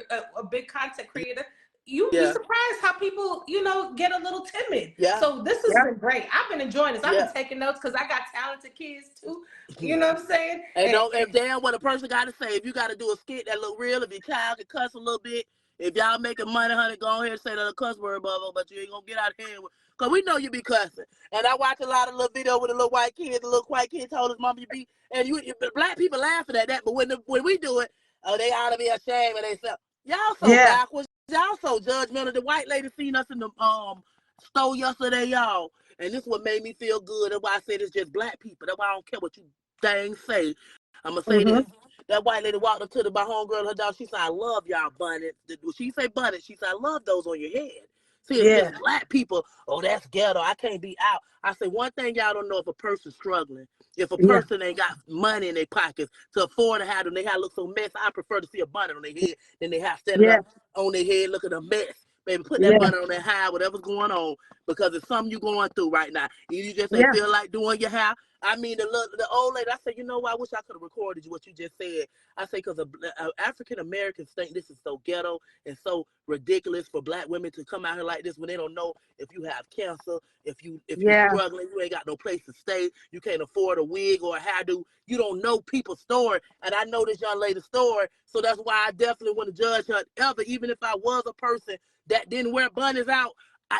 content creator, you'd be surprised how people, you know, get a little timid. Yeah. So this has been great. I've been enjoying this. I've been taking notes because I got talented kids too. You know what I'm saying? And if damn what a person got to say, if you got to do a skit that look real, if your child can cuss a little bit, if y'all making money, honey, go ahead and say that a cuss word, but you ain't gonna get out of here. Because we know you be cussing. And I watch a lot of little video with the little white kids. The little white kid told his mama you be, and black people laughing at that, but when we do it, they ought to be ashamed of themselves. Y'all so backwards. Y'all so judgmental. The white lady seen us in the store yesterday, y'all. And this is what made me feel good. That's why I said it's just black people. That's why I don't care what you dang say. I'm going to say this. That white lady walked up to my homegirl and her dog. She said, I love y'all bonnets. She say bonnets. She said, I love those on your head. See, it's just black people. Oh, that's ghetto. I can't be out. I say, one thing y'all don't know, if a person's struggling, if a person ain't got money in their pockets to afford to have them, they have look so messy. I prefer to see a bonnet on their head than they have standing up on their head looking a mess. Baby, put that bonnet on their hair, whatever's going on, because it's something you're going through right now. You just ain't feel like doing your hair. I mean, the old lady, I said, you know what? I wish I could have recorded what you just said. I say, because African Americans think this is so ghetto and so ridiculous for black women to come out here like this when they don't know if you have cancer, if you're struggling, you ain't got no place to stay, you can't afford a wig or a hairdo. You don't know people's story. And I know this young lady's story, so that's why I definitely want to judge her ever, even if I was a person that didn't wear bunnies out.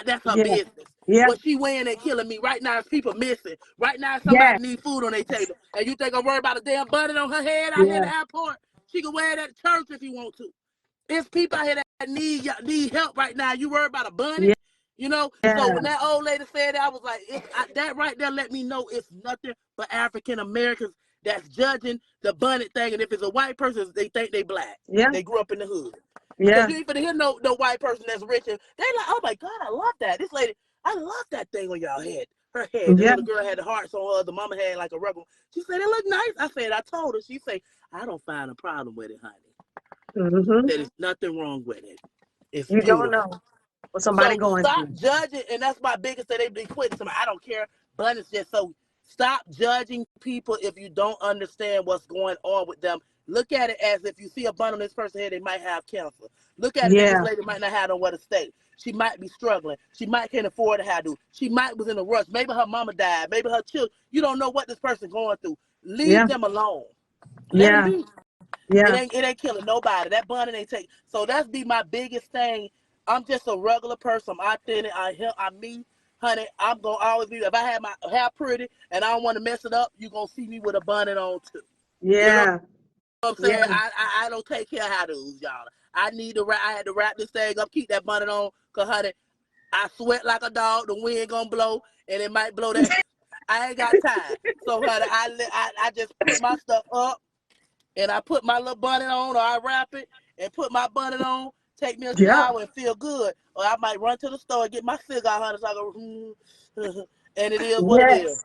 That's her business. What she wearing and killing me. Right now, it's people missing. Right now, somebody need food on their table. And you think I'm worried about a damn bonnet on her head out here in the airport? She can wear it at church if you want to. It's people out here that need help right now. You worried about a bonnet? You know? So when that old lady said that, I was like, that right there let me know it's nothing but African Americans that's judging the bonnet thing. And if it's a white person, they think they black. They grew up in the hood. Because you ain't finna hear no white person that's rich and they like, oh my God, I love that. This lady, I love that thing on y'all head. Her head. The little girl had the hearts on her. The mama had like a rubber. She said, it look nice. I said, I told her. She said, I don't find a problem with it, honey. There's nothing wrong with it. It's you beautiful. don't know what somebody going stop through. Judging, and that's my biggest thing. They be quitting somebody. I don't care. But it's just so stop judging people if you don't understand what's going on with them. Look at it as if you see a bun on this person's head, they might have cancer. Look at it as this lady might not have nowhere to stay. She might be struggling. She might can't afford to have to. She might was in a rush. Maybe her mama died. Maybe her children. You don't know what this person going through. Leave them alone. Let them be. It ain't killing nobody. That bun ain't take. So that's be my biggest thing. I'm just a regular person. I'm authentic. I'm me. Honey, I'm going to always be, if I have my hair pretty and I don't want to mess it up, you're going to see me with a bonnet on too. You know what I'm saying? I don't take care of how to lose, y'all. I had to wrap this thing up, keep that bonnet on, because, honey, I sweat like a dog, the wind going to blow, and it might blow that. I ain't got time. So, honey, I just put my stuff up, and I put my little bonnet on, or I wrap it, and put my bonnet on, take me a Yeah. shower and feel good. Or I might run to the store and get my cigar, honey, so I go, and it is what it is.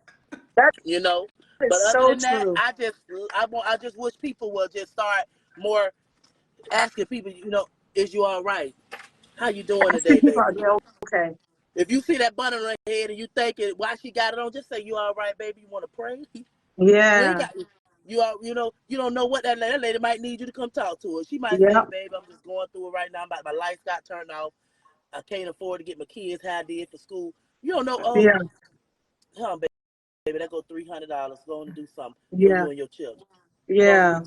That you know. is But other so than that, true. I just wish people would just start more asking people, is you all right? How you doing today, People baby? are there, okay. If you see that bun on her head and you thinking why she got it on, just say you all right, baby. You want to pray? You ain't Yeah. got you don't know what that lady might need you to come talk to her. She might say, Yeah. baby, I'm just going through it right now. My lights got turned off. I can't afford to get my kids how I did for school. You don't know. Oh, Yeah. baby, that go $300 going to do something for Yeah. you and your children. Yeah.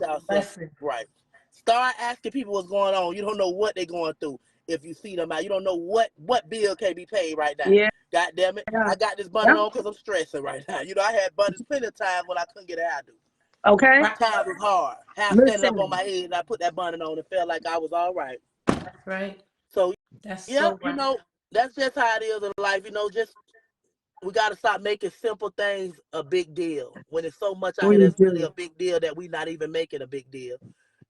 Right. Start asking people what's going on. You don't know what they're going through. If you see them out, you don't know what bill can be paid right now. Yeah. God damn it. I got this button on because I'm stressing right now. I had buttons plenty of times when I couldn't get a hairdo. Okay. Times was hard. Hair standing up on my head and I put that button on and felt like I was all right. That's right. So, that's yeah, so right. that's just how it is in life. Just we got to stop making simple things a big deal when it's so much out here that's really a big deal that we not even making a big deal.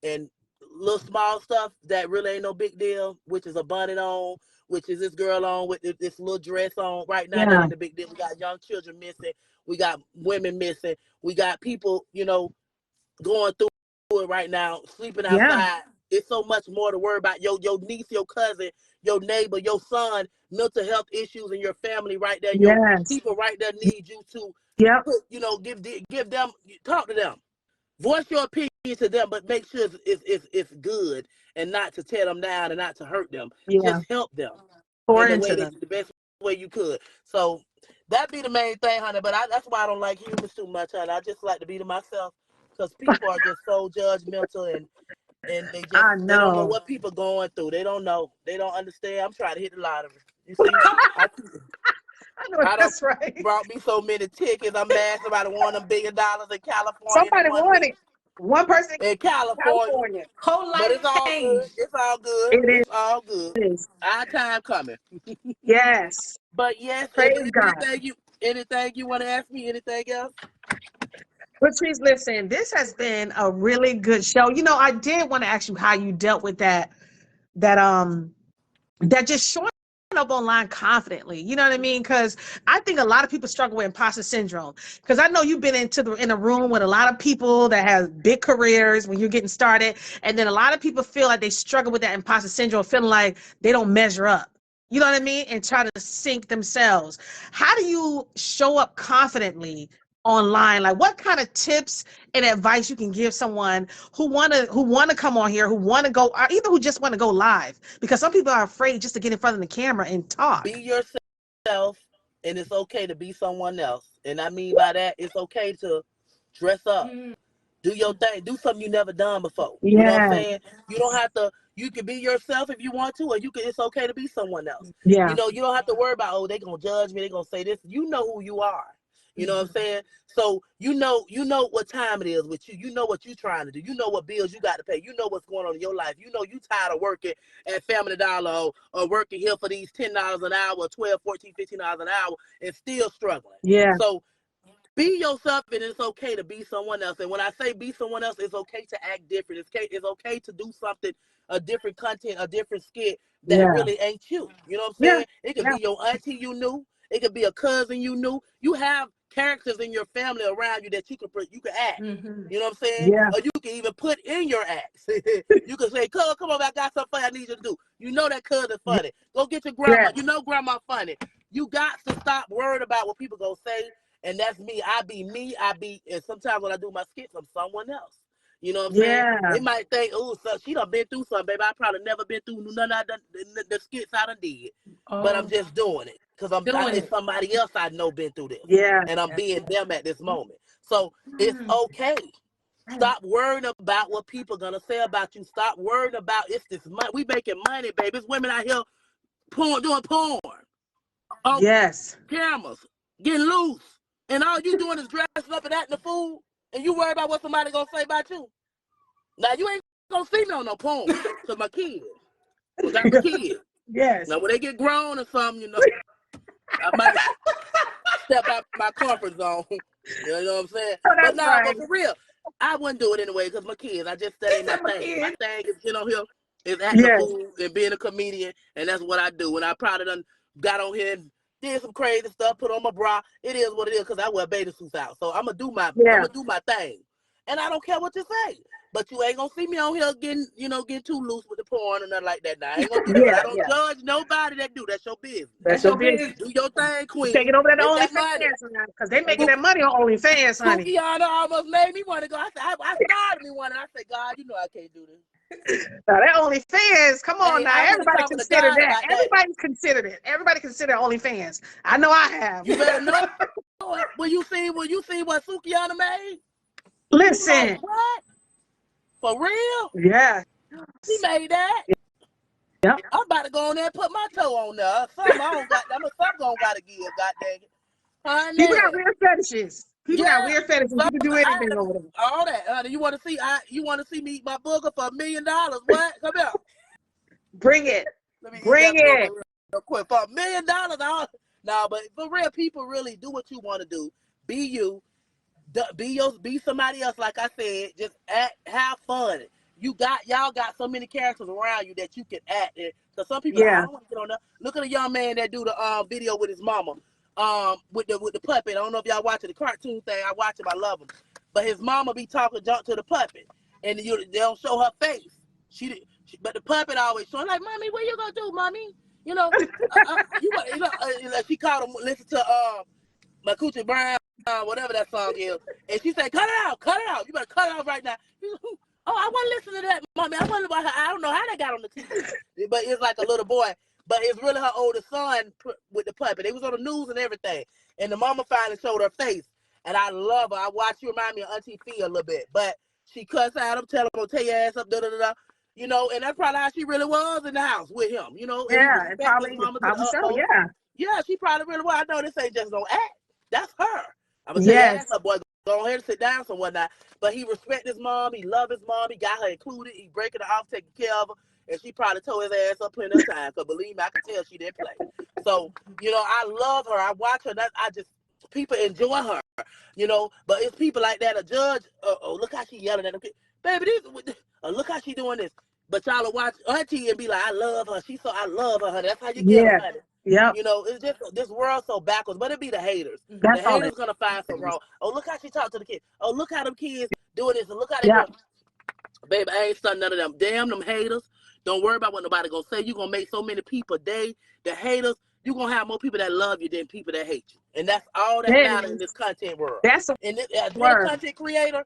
And little small stuff that really ain't no big deal, which is a bonnet on, which is this girl on with this little dress on right now. That ain't a big deal. We got young children missing. We got women missing. We got people, going through it right now, sleeping outside. It's so much more to worry about. Your niece, your cousin, your neighbor, your son, mental health issues in your family right there. Your people right there need you to put, give them, talk to them. Voice your opinion to them, but make sure it's good and not to tear them down and not to hurt them. Just help them in the best way you could. So that be the main thing, honey. But that's why I don't like humans too much, honey. I just like to be to myself because people are just so judgmental and they don't know what people going through. They don't know. They don't understand. I'm trying to hit the lottery. You see, I know that's right. Brought me so many tickets. I'm mad somebody won $1 billion in California. Somebody won it. One person in California. Whole life but it's all changed. good. It's all good. It's all good. Our time coming. Yes. But yes, Praise God. anything you want to ask me? Anything else? Latrese, listen, this has been a really good show. I did want to ask you how you dealt with that just showing up online confidently. You know what I mean? Because I think a lot of people struggle with imposter syndrome. Because I know you've been in a room with a lot of people that have big careers when you're getting started, and then a lot of people feel like they struggle with that imposter syndrome, feeling like they don't measure up. You know what I mean? And try to sync themselves. How do you show up confidently online? Like, what kind of tips and advice you can give someone who wanna come on here, who wanna go, or even who just want to go live? Because some people are afraid just to get in front of the camera and talk. Be yourself, and it's okay to be someone else. And I mean by that, it's okay to dress up. Do your thing. Do something you never done before. You know what I'm saying? You don't have to. You can be yourself if you want to, or it's okay to be someone else. Yeah. You don't have to worry about, they gonna judge me, they gonna say this. You know who you are. You know what I'm saying? So you know what time it is with you. You know what you're trying to do. You know what bills you got to pay. You know what's going on in your life. You know you tired of working at Family Dollar or working here for these $10 an hour, $12, $14, $15 an hour, and still struggling. Yeah. So be yourself, and it's okay to be someone else. And when I say be someone else, it's okay to act different. It's okay to do something, a different content, a different skit that really ain't you. You know what I'm saying? It could be your auntie you knew. It could be a cousin you knew. You have characters in your family around you that you can act. You know what I'm saying? Yeah. Or you can even put in your acts. You can say, "Cuz, come on, I got something I need you to do." You know that cousin funny. Go get your grandma. You know grandma funny. You got to stop worrying about what people gonna say. And that's me. I be, and sometimes when I do my skits, I'm someone else. You know what I'm saying? They might think, "Oh, so she done been through something, baby. I probably never been through none of the skits I done did." But I'm just doing it because it's somebody else I know been through this. Yeah. And I'm being them at this moment. So it's okay. Stop worrying about what people gonna say about you. Stop worrying about it's this money. We making money, baby. It's women out here doing porn. Cameras, getting loose. And all you doing is dressing up and acting the fool, and you worry about what somebody gonna say about you. Now you ain't gonna see me on no porn, cause my kids. I got my kids. Yes. Now when they get grown or something, I might step out my comfort zone. You know what I'm saying? But no, but for real, I wouldn't do it anyway, cause my kids. I just that ain't my thing. My thing is get on here is acting a fool and being a comedian, and that's what I do. And I probably done got on here and did some crazy stuff, put on my bra. It is what it is because I wear bathing suits out. So I'm gonna do my thing, and I don't care what you say. But you ain't gonna see me on here getting too loose with the porn or nothing like that. Now I ain't gonna do that. But I don't judge nobody that do. That's your business. That's your business. Do your thing, queen. Take it over to OnlyFans because they making that money on OnlyFans, honey. Comedeinne almost made me want to go. I started me one, and I said, God, you know I can't do this. Now that OnlyFans, come on now. Everybody consider that. Everybody's considered it. Everybody consider OnlyFans. I know I have. You better know. Will you see what Comedeinne made? Listen. Like, what? For real? Yeah. She made that. Yep. I'm about to go on there and put my toe on there. Something gonna gotta give, god dang it. Honey. People got weird fetishes. People got weird fetishes. You can do anything over there. All that, honey. You wanna see me eat my booger for $1 million? What? Come here. Bring it. Bring it. Real quick. For $1 million. No, but for real, people really do what you want to do. Be you. Be somebody else, like I said. Just act, have fun. Y'all got so many characters around you that you can act. So some people, I don't want to get on there. Look at a young man that do the video with his mama, with the puppet. I don't know if y'all watching the cartoon thing. I watch him. I love him. But his mama be talking junk to the puppet, and they don't show her face. But the puppet always showing like, "Mommy, what you gonna do, mommy?" You know, she called him. Listen to my Coochie Brown. Whatever that song is, and she said, cut it out, you better cut it out right now. Oh, I want to listen to that, mommy. I wonder about her. I don't know how they got on the TV, but it's like a little boy, but it's really her oldest son with the puppet. It was on the news and everything, and the mama finally showed her face, and I love her. I watch you remind me of Auntie Fee a little bit, but she cuss out him, tell him, "I'll tear your ass up," you know, and that's probably how she really was in the house with him, you know. Yeah, probably so. Yeah, she probably really was. I know this ain't just no act. That's her. I'm gonna tell you, that boy, go ahead and sit down and whatnot. But he respect his mom. He love his mom. He got her included. He breaking her off, taking care of her. And she probably tore his ass up plenty of time. Because believe me, I can tell she didn't play. So, you know, I love her. I watch her. People enjoy her. You know, but it's people like that. A judge, look how she yelling at them kids. Baby, look how she doing this. But y'all will watch Auntie and be like, I love her. I love her, honey. That's how you get her, honey. Yeah. You know, it's just this world's so backwards, but it be the haters. That's the haters gonna find something wrong. Oh, look how she talked to the kids. Oh, look how them kids doing this, and look how they doing. Baby, I ain't studying none of them. Damn them haters. Don't worry about what nobody gonna say. You gonna make so many people a day. The haters, you gonna have more people that love you than people that hate you. And that's all that matters in this content world. As a content creator,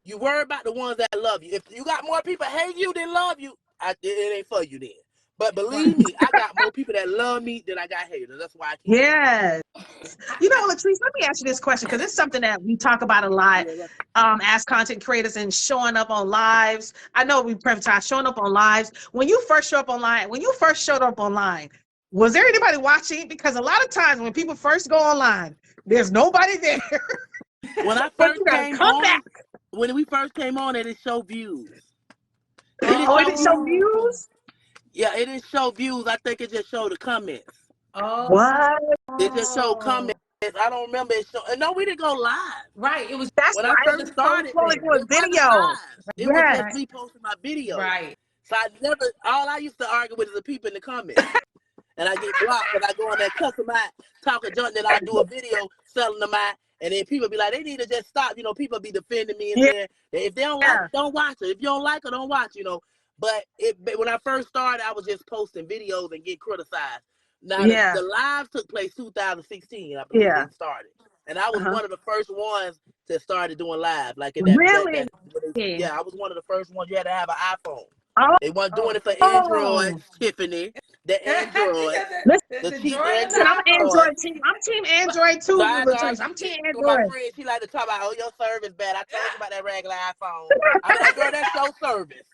you worry about the ones that love you. If you got more people hate you than love you, it ain't for you then. But believe me, I got more people that love me than I got haters. That's why I keep You know, Latrese, let me ask you this question because it's something that we talk about a lot as content creators and showing up on lives. I know we prioritize showing up on lives. When you first showed up online, was there anybody watching? Because a lot of times when people first go online, there's nobody there. When we first came on, it didn't show views. It didn't show views? Yeah, it didn't show views. I think it just showed the comments. Oh, what? It just showed comments. I don't remember it showing. No, we didn't go live. Right. It was when I first started. It was video. It was just me posting my video. Right. So all I used to argue with is the people in the comments. And I get blocked when I go on there, cuss them out, talking junk, then I do a video selling them out. And then people be like, they need to just stop. You know, people be defending me and saying, if they don't like it, don't watch it. If you don't like it, don't watch, you know. But when I first started, I was just posting videos and get criticized. Now, the live took place 2016, I believe it started. And I was one of the first ones that started doing live. Like in that, I was one of the first ones. You had to have an iPhone. They weren't doing it for Android, Tiffany. The Android. the cheap Android. I'm Android team. I'm team Android too. I'm team Android. My friend, she like to talk about, your service bad. I told you about that regular iPhone. I'm like, girl, that's your service.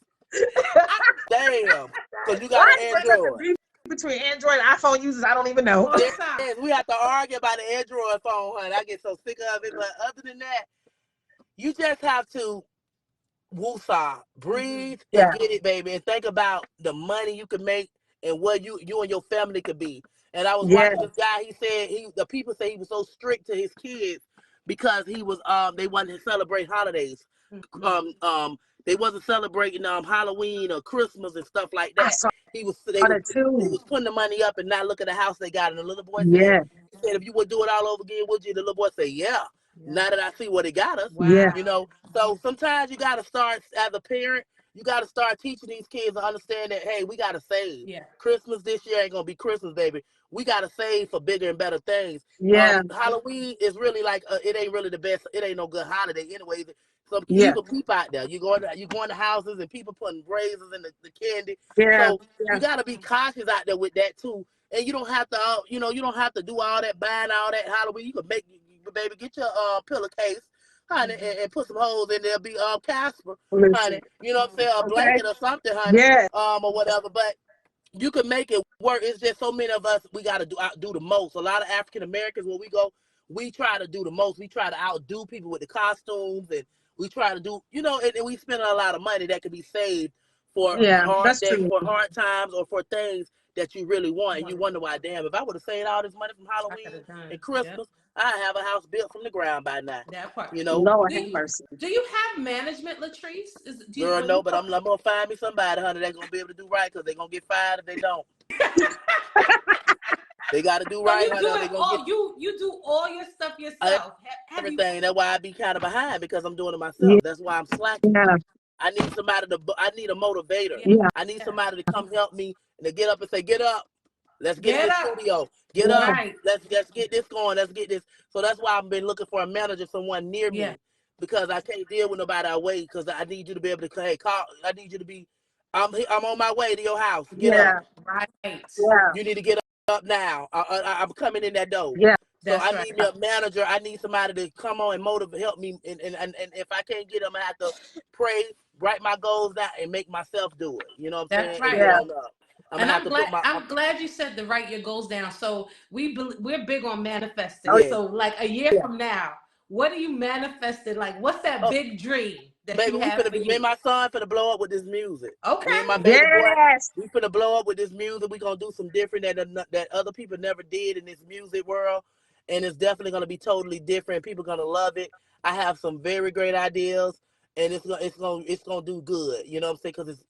Damn, because you got an Android. Between Android and iPhone users, I don't even know. Yes, we have to argue about the Android phone, honey. I get so sick of it. But other than that, you just have to woosah, breathe, and get it, baby, and think about the money you could make and what you and your family could be. And I was watching this guy. He said the people say he was so strict to his kids because he was they wanted to celebrate holidays. They wasn't celebrating Halloween or Christmas and stuff like I that. saw They that too. was putting the money up and not look at the house they got. And the little boy Yeah. said, if you would do it all over again, would you? The little boy said, yeah. Now that I see what it got us, Yeah. you know. So sometimes you got to start as a parent. You got to start teaching these kids to understand that, hey, we got to save. Yeah. Christmas this year ain't gonna be Christmas, baby. We got to save for bigger and better things. Yeah. Halloween is really like it ain't really the best. It ain't no good holiday anyway. Some Yeah. evil people out there. You going to houses and people putting braziers in the candy. Yeah. So you got to be cautious out there with that too. And you don't have to, you don't have to do all that buying all that Halloween. You can make, baby, get your pillowcase, honey, and put some holes in there. Be Casper, honey. You know what I'm saying? A blanket or something, honey. Yeah. Or whatever. But you can make it work. It's just so many of us, we got to do the most. A lot of African Americans, when we go, we try to do the most. We try to outdo people with the costumes, and we try to do, and we spend a lot of money that could be saved for hard times or for things that you really want. And you wonder why, damn, if I would have saved all this money from Halloween and Christmas, I'd have a house built from the ground by now. That part. Lord have mercy. Do you have management, Latrese? Girl, no, but I'm gonna find me somebody, honey, that's gonna be able to do right, because they're gonna get fired if they don't. They gotta do right, honey. You do all your stuff yourself. Everything. That's why I be kind of behind, because I'm doing it myself. Yeah. That's why I'm slacking. Yeah. I need somebody I need a motivator. Yeah. I need somebody to come help me and to get up and say, get up. Let's get in the studio. Get up. Let's get this going. Let's get this. So that's why I've been looking for a manager, someone near me, because I can't deal with nobody away. Because I need you to be able to, hey, call. I need you to be. I'm on my way to your house. Get up. Right. Yeah. You need to get up now. I'm coming in that door. Yeah. So I need me a manager. I need somebody to come on and motivate, help me. And if I can't get them, I have to pray, write my goals down, and make myself do it. You know what I'm saying? Right. Yeah. I'm glad you said to write your goals down. So we're big on manifesting. Oh, yeah. So like a year from now, what do you manifested? Like, what's that big dream that you have for you? Me and my son finna blow up with this music. Okay. Me and my baby boy, we finna blow up with this music. We gonna do some different that other people never did in this music world, and it's definitely gonna be totally different. People gonna love it. I have some very great ideas, and it's gonna do good. You know what I'm saying? Because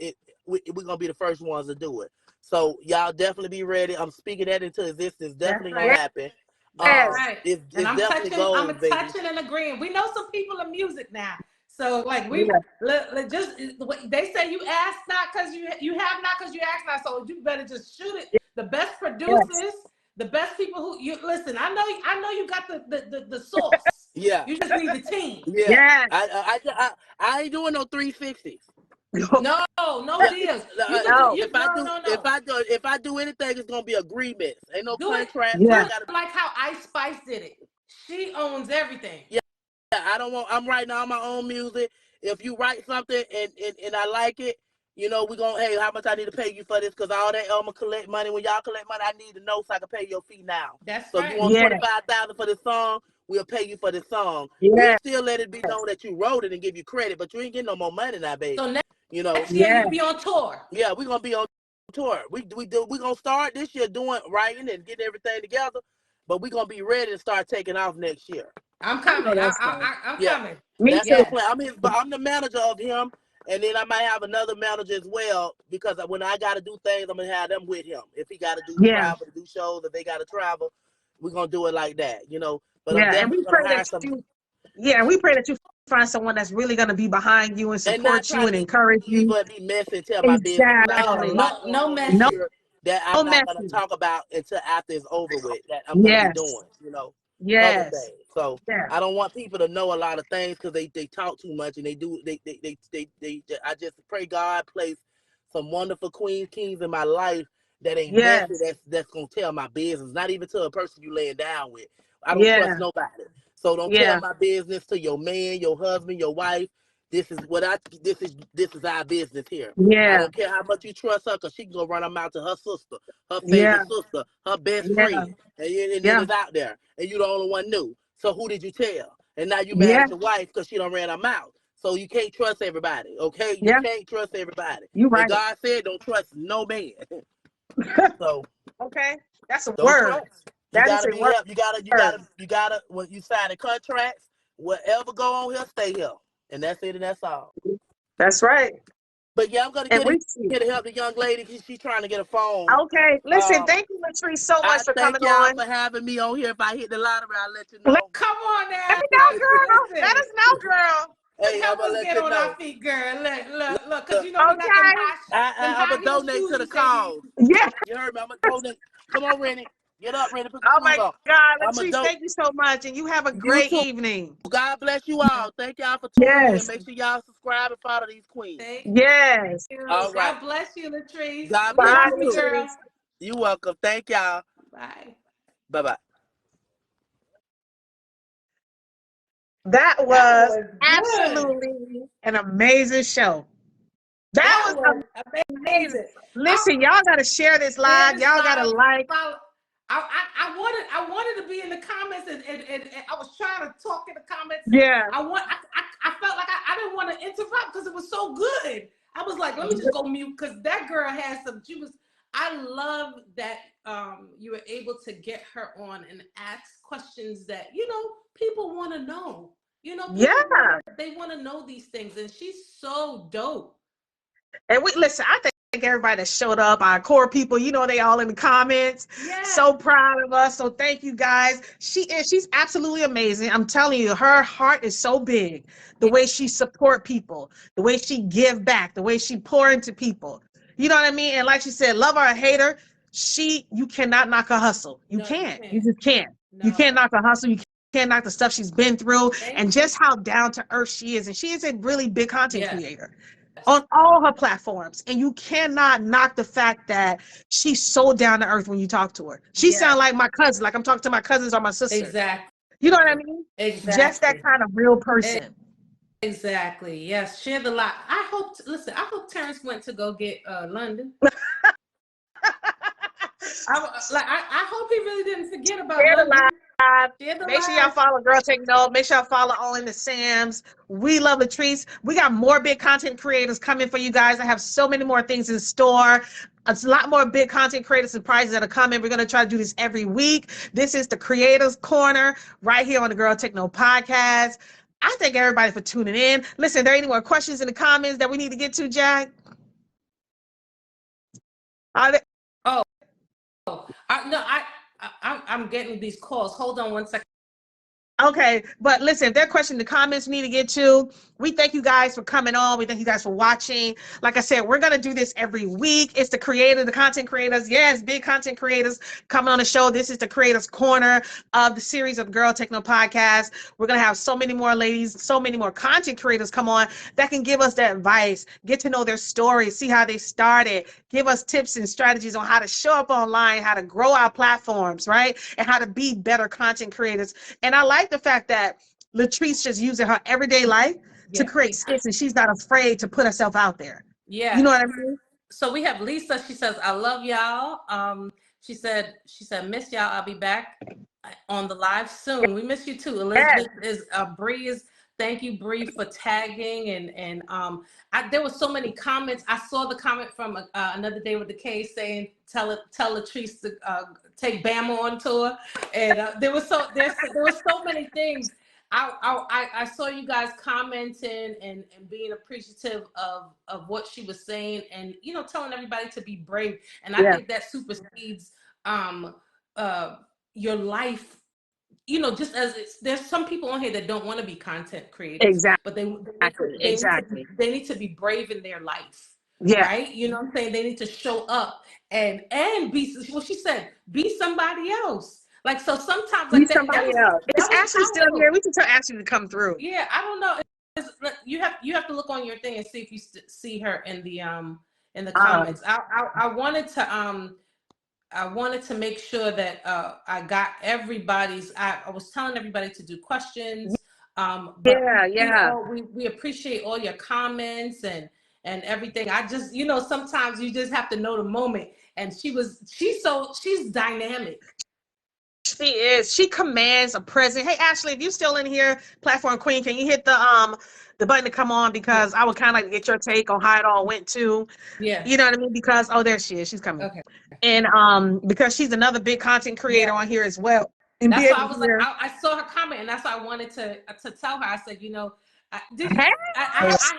we're gonna be the first ones to do it. So y'all definitely be ready. I'm speaking that into existence. Definitely gonna happen. It's and I'm definitely touching and agreeing. We know some people in music now. So like they say you ask not because you have not because you ask not. So you better just shoot it. The best producers, the best people who you listen. I know you got the source. Yeah. You just need the team. Yeah. I ain't doing no 360s. No deals. If I do anything, it's gonna be agreements. Ain't no contract. Yeah. Like how Ice Spice did it. She owns everything. Yeah. I'm writing all my own music. If you write something and I like it, we're gonna, hey, how much I need to pay you for this? Because all that I'm gonna collect money. When y'all collect money, I need to know so I can pay your fee now. That's so right. If you want $25,000 for this song, we'll pay you for this song. Yeah. We'll still let it be known that you wrote it and give you credit, but you ain't getting no more money now, baby. So next year you be on tour. Yeah, we're gonna be on tour. We gonna start this year doing writing and getting everything together, but we're gonna be ready to start taking off next year. I'm coming. I'm coming. Me too. I'm the manager of him, and then I might have another manager as well, because when I gotta do things, I'm gonna have them with him. If he gotta do travel, to do shows, if they gotta travel, we're gonna do it like that, But I'm definitely gonna hire some. We pray that you find someone that's really going to be behind you and support you and encourage you. But be messy and tell my business. No mess. That I'm not going to talk about until after it's over with. That I'm going to be doing, Yes. Other things. So I don't want people to know a lot of things because they talk too much and they do. I just pray God place some wonderful queens, kings in my life that ain't messy. That's going to tell my business. Not even to a person you laying down with. I don't trust nobody. So don't tell my business to your man, your husband, your wife. This is our business here. Yeah. I don't care how much you trust her, because she can go run them out to her sister, her favorite sister, her best friend. And then it's out there. And you the only one knew. So who did you tell? And now you mad at your wife because she done ran her mouth. So you can't trust everybody, okay? You can't trust everybody. You right. And God said don't trust no man. So okay. That's a word. Trust. You gotta when you sign a contract, whatever go on here, stay here. And that's it, and that's all. That's right. But yeah, I'm gonna And get we it see. here to help the young lady because she's trying to get a phone. Okay. Listen, thank you, Latrese, so I much for thank coming y'all on. for having me on here. If I hit the lottery, I'll let you Let, know. Come on let now. me know, girl. Listen. Let us know, girl. Hey, I'm Help gonna us let get you on know. our feet, girl. Look, because Look, you know we got them Okay. I'm high gonna heel donate to the shoes they be. cause. Yeah. You heard me? I'm gonna donate. Come on, Rennie. Get up, Rennie. Put your Oh shoes my on. God, I'm gonna Latrese, thank you so much, and you have a You great too. evening. God bless you all. Thank y'all for tuning in. Yes. Make sure y'all subscribe and follow these queens. Thank Yes. you. All right. God bless you, Latrese. God bless Bye, Love you you, too. girl. Latrese. You welcome. Thank y'all. Bye. Bye-bye. That That was was good. absolutely an amazing show. That That was was amazing. amazing. Listen, y'all got to share this Share live. this Y'all got to live. like. Follow. I wanted to be in the comments and I was trying to talk in the comments and Yeah. I felt like I didn't want to interrupt because it was so good. I was like, let me just go mute because that girl had some. I love that you were able to get her on and ask questions that people want to know. They want to know these things, and she's so dope. And listen, I thank everybody that showed up, our core people, they all in the comments. Yeah. So proud of us. So thank you guys. She's absolutely amazing. I'm telling you, her heart is so big. The way she support people, the way she give back, the way she pour into people. You know what I mean? And like she said, love her or hate her, you cannot knock her hustle. You can't. You just can't. No. You can't knock her hustle. You can't knock the stuff she's been through and You. just how down to earth she is. And she is a really big content creator Yes. on all her platforms. And you cannot knock the fact that she's so down to earth when you talk to her. She sounds like my cousin, like I'm talking to my cousins or my sister. Exactly. You know what I mean? Exactly. Just that kind of real person. Exactly. Yes. Share the lot. I hope Terrence went to go get London. I hope he really didn't forget about London. Make sure y'all follow Girl Take Note. Make sure y'all follow All in the Sams. We love Latrese. We got more big content creators coming for you guys. I have so many more things in store. It's a lot more big content creator surprises that are coming. We're going to try to do this every week. This is the Creators Corner right here on the Girl Take Note podcast. I thank everybody for tuning in. Listen, are there any more questions in the comments that we need to get to, Jack? I'm getting these calls. Hold on one second. Okay, but listen, if there are questions in the comments we need to get to, we thank you guys for coming on. We thank you guys for watching. Like I said, we're going to do this every week. It's the content creators. Yes, big content creators coming on the show. This is the Creators Corner of the series of Girl Take Note podcast. We're going to have so many more ladies, so many more content creators come on that can give us that advice, get to know their stories, see how they started, give us tips and strategies on how to show up online, how to grow our platforms, right? And how to be better content creators. And I like the fact that Latrese just using her everyday life to create skits, and she's not afraid to put herself out there. Yeah. You know what I mean? So we have Lisa. She says, I love y'all. She said, miss y'all. I'll be back on the live soon. We miss you too. Elizabeth is Breeze. Thank you, Bree, for tagging. And there were so many comments. I saw the comment from Another Day with the K saying, tell Latrese to take Bama on tour. And there were so many things. I saw you guys commenting and being appreciative of what she was saying and, telling everybody to be brave. And I think that supersedes your life. Just as there's some people on here that don't want to be content creators, but they need to be brave in their life, right? You know what I'm saying? They need to show up and be, well, she said, be somebody else. Like, so sometimes like somebody else. Is Ashley still here? We can tell Ashley to come through. Yeah, I don't know. You have to look on your thing and see if you see her in the comments. I wanted to make sure that I got everybody's. I was telling everybody to do questions. We appreciate all your comments and everything. I just, sometimes you just have to know the moment. And she's dynamic. She is. She commands a presence. Hey, Ashley, if you're still in here, Platform Queen, can you hit the button to come on? Because I would kind of like to get your take on how it all went too. Yeah. You know what I mean? Because, there she is. She's coming. Okay. And because she's another big content creator on here as well. And that's why I was like, I saw her comment, and that's why I wanted to tell her. I said, I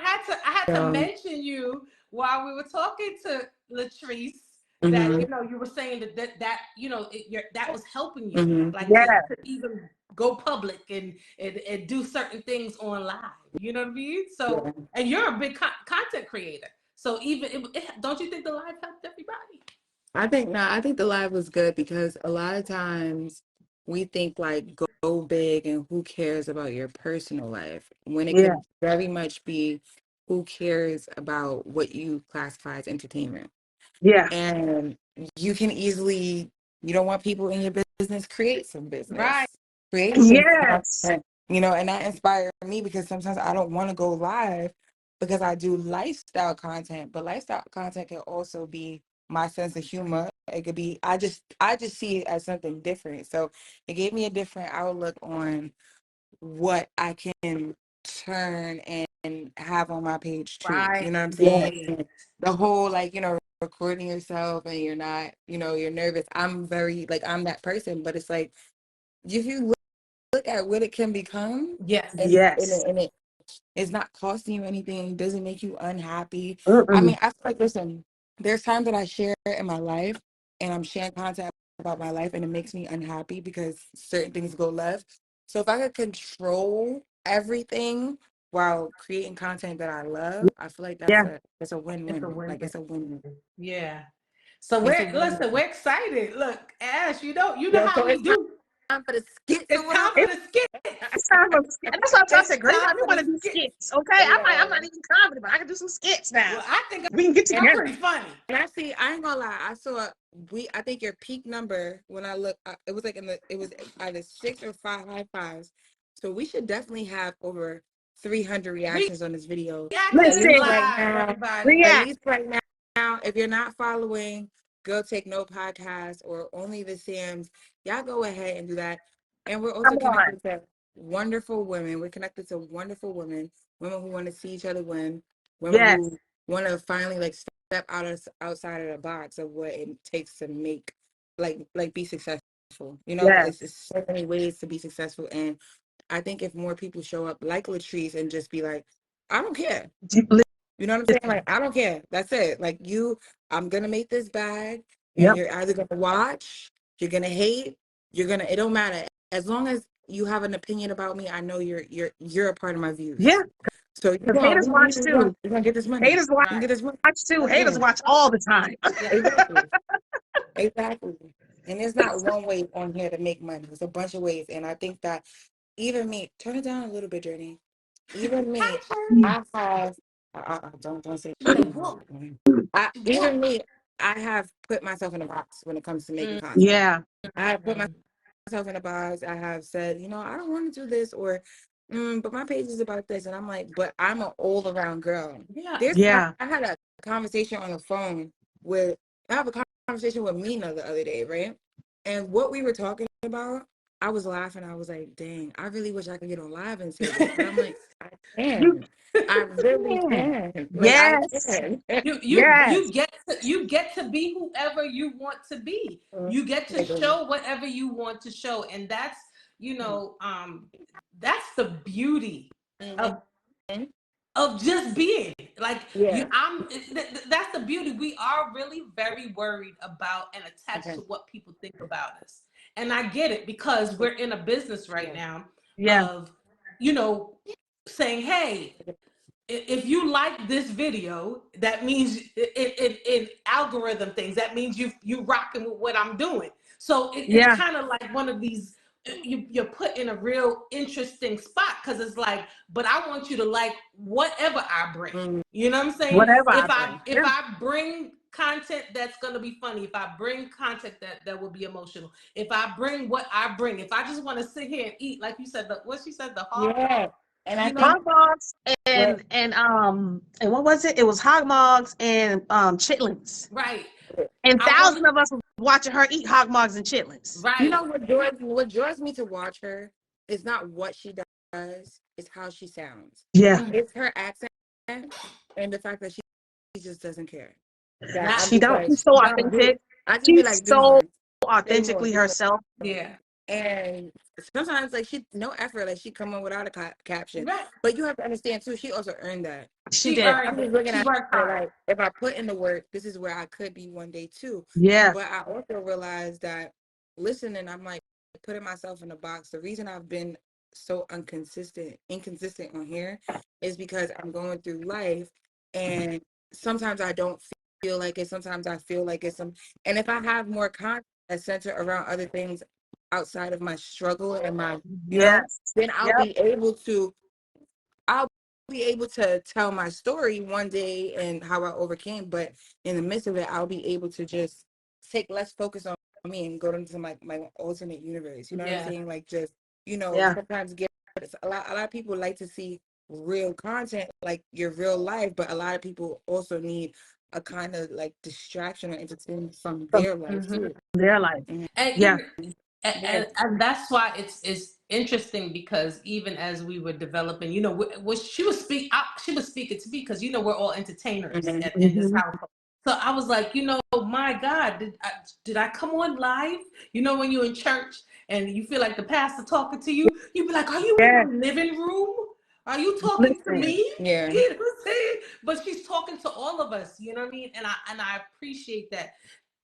had to mention you while we were talking to Latrese. That you were saying that that was helping you, like to even go public and do certain things on live. You know what I mean? So, and you're a big content creator. So even don't you think the live helped everybody? I think the live was good because a lot of times we think like go big and who cares about your personal life when it could very much be who cares about what you classify as entertainment. Yeah. And you can easily, you don't want people in your business, create some business. Right. Create some content, and that inspired me because sometimes I don't want to go live because I do lifestyle content, but lifestyle content can also be my sense of humor. It could be, I just see it as something different. So it gave me a different outlook on what I can turn and have on my page too. Right. You know what I'm saying? The whole recording yourself and you're not, you're nervous. I'm very I'm that person, but it's like if you look at what it can become, and it's not costing you anything, doesn't make you unhappy. I mean, I feel like, listen, there's times that I share in my life and I'm sharing content about my life and it makes me unhappy because certain things go left. So if I could control everything while creating content that I love, I feel like that's a win-win. It's a win-win. Yeah. So we're excited. Look, Ash, you know how we do. Time for the skits. It's time for the skits. It's time for skits. That's what I said. Great, we want to do skits. Okay, I'm not even confident, but I can do some skits now. Well, I think we can get together. Pretty funny. And I ain't gonna lie. I think your peak number when I look, it was it was either 6 or 5 high fives. So we should definitely have over 300 reactions on this video. Listen, At least right now, if you're not following Girl Take Note podcast or Only the Sims, y'all go ahead and do that. And we're also connected to wonderful women. We're connected to wonderful women who want to see each other win, women who want to finally step outside of the box of what it takes to make be successful. It's so many ways to be successful, and I think if more people show up like Latrese and just be like, I don't care. You know what I'm saying? I don't care. That's it. I'm gonna make this bag, and you're either gonna watch, you're gonna hate, it don't matter. As long as you have an opinion about me, I know you're a part of my views. Yeah. So haters watch too. You're gonna get this money. Haters watch too. Haters watch all the time. Exactly. And there's not one way on here to make money. There's a bunch of ways. And I think that even me, turn it down a little bit, Journey. Even me, I have don't say even me, I have put myself in a box when it comes to making content. Yeah. I have put myself in a box. I have said, I don't want to do this, or but my page is about this. And I'm like, but I'm an all around girl. I had a conversation on the phone I have a conversation with Mina the other day, right? And what we were talking about, I was laughing. I was like, dang, I really wish I could get on live and say this. But I'm like, I can. I really can. You get to be whoever you want to be. You get to show whatever you want to show. And that's, that's the beauty of just being that's the beauty. We are really very worried about and attached to what people think about us. And I get it because we're in a business right now of, saying, hey, if you like this video, that means in algorithm things, that means you rocking with what I'm doing. So it's kind of like one of these, you're put in a real interesting spot because it's like, but I want you to like whatever I bring. You know what I'm saying? Whatever if I bring content that's going to be funny, if I bring content that will be emotional, if I bring what I bring, if I just want to sit here and eat, like you said, what she said, the hog. And I hog mogs and what was it? It was hog mogs and chitlins. Right. And thousands of us were watching her eat hog mogs and chitlins. Right. You know what draws me to watch her is not what she does, it's how she sounds. Yeah. It's her accent and the fact that she just doesn't care. She's so authentic. She's so authentically herself. Yeah. And sometimes, like, she no effort, like she come on without a caption. Right. But you have to understand too, she also earned that. She She did. earned I'm just it. looking She at worked it hard. like, if I put in the work, this is where I could be one day too. Yeah. But I also realized that listening, I'm like putting myself in a box. The reason I've been so inconsistent on here is because I'm going through life, and sometimes I don't feel like it. Sometimes I feel like it's and if I have more content that center around other things outside of my struggle and my, Yes. then Yep. I'll be able to tell my story one day and how I overcame, but in the midst of it, I'll be able to just take less focus on me and go into my alternate universe. You know what I'm saying? Like, just, Yeah. sometimes a lot of people like to see real content, like your real life, but a lot of people also need a kind of like distraction or entertainment from their life too. Their life. And Yeah. and that's why it's interesting, because even as we were developing, she was speaking to me, because we're all entertainers in this household. So I was like, my God, did I come on live? When you're in church and you feel like the pastor talking to you, you be like, are you in my living room? Are you talking to me? Yeah. You know what I'm saying? But she's talking to all of us. You know what I mean? And I appreciate that.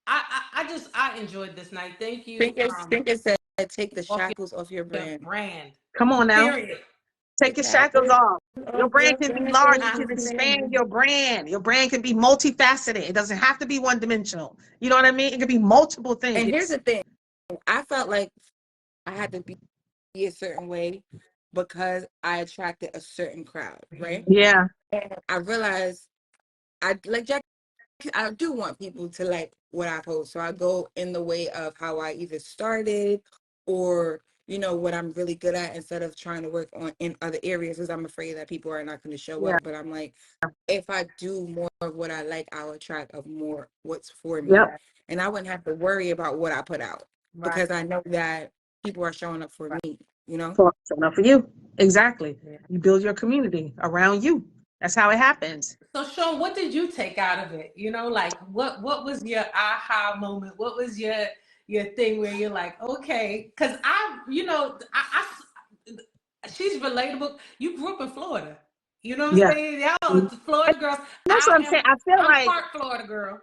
I enjoyed this night. Thank you. Think said, take the shackles off your brand. Come on now. Period. Take your shackles off. Your brand can be large. You can brand. expand your brand. Your brand can be multifaceted. It doesn't have to be one dimensional. You know what I mean? It can be multiple things. And here's the thing. I felt like I had to be a certain way because I attracted a certain crowd, right? Yeah. And I realized I do want people to like what I post. So I go in the way of how I either started or, what I'm really good at, instead of trying to work on in other areas, because I'm afraid that people are not going to show up. But I'm like, if I do more of what I like, I'll attract more what's for me. Yep. And I wouldn't have to worry about what I put out because I know that people are showing up for me, Showing up for you. Exactly. You build your community around you. That's how it happens. So Sean, what did you take out of it? Like what was your aha moment? What was your thing where you're like, okay, because she's relatable. You grew up in Florida. You know what I'm saying? Y'all Florida girls. That's what I'm saying. I feel I'm part Florida girl.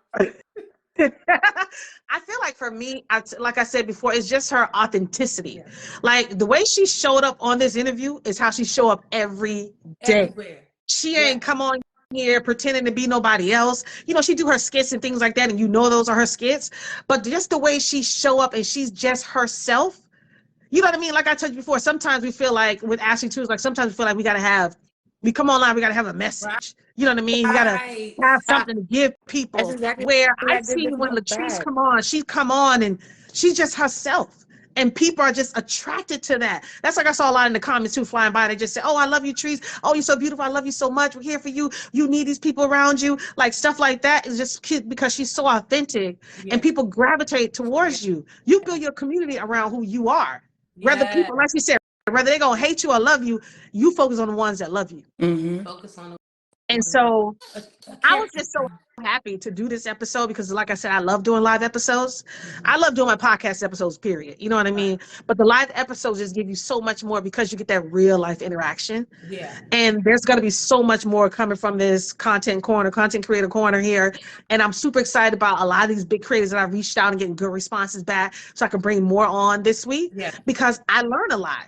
I feel like for me, like I said before, it's just her authenticity. Like the way she showed up on this interview is how she show up every day. Everywhere. She ain't come on here pretending to be nobody else. She do her skits and things like that, and those are her skits. But just the way she show up and she's just herself. You know what I mean? Like I told you before, sometimes we feel like with Ashley too, it's like sometimes we feel like we come online, we gotta have a message. Right. You know what I mean? You gotta have something to give people. That's exactly where I see when Latrese come on and she's just herself. And people are just attracted to that. That's like I saw a lot in the comments too, flying by. They just say, "Oh, I love you, Trees. Oh, you're so beautiful. I love you so much. We're here for you. You need these people around you." Like stuff like that is just because she's so authentic, and people gravitate towards you. You build your community around who you are. Whether people, like you said, whether they're gonna hate you or love you, you focus on the ones that love you. Focus on. And so I was just so happy to do this episode because, like I said, I love doing live episodes. I love doing my podcast episodes, period. You know what I mean? But the live episodes just give you so much more because you get that real life interaction. Yeah. And there's going to be so much more coming from this content creator corner here. And I'm super excited about a lot of these big creators that I've reached out and getting good responses back so I can bring more on this week because I learned a lot,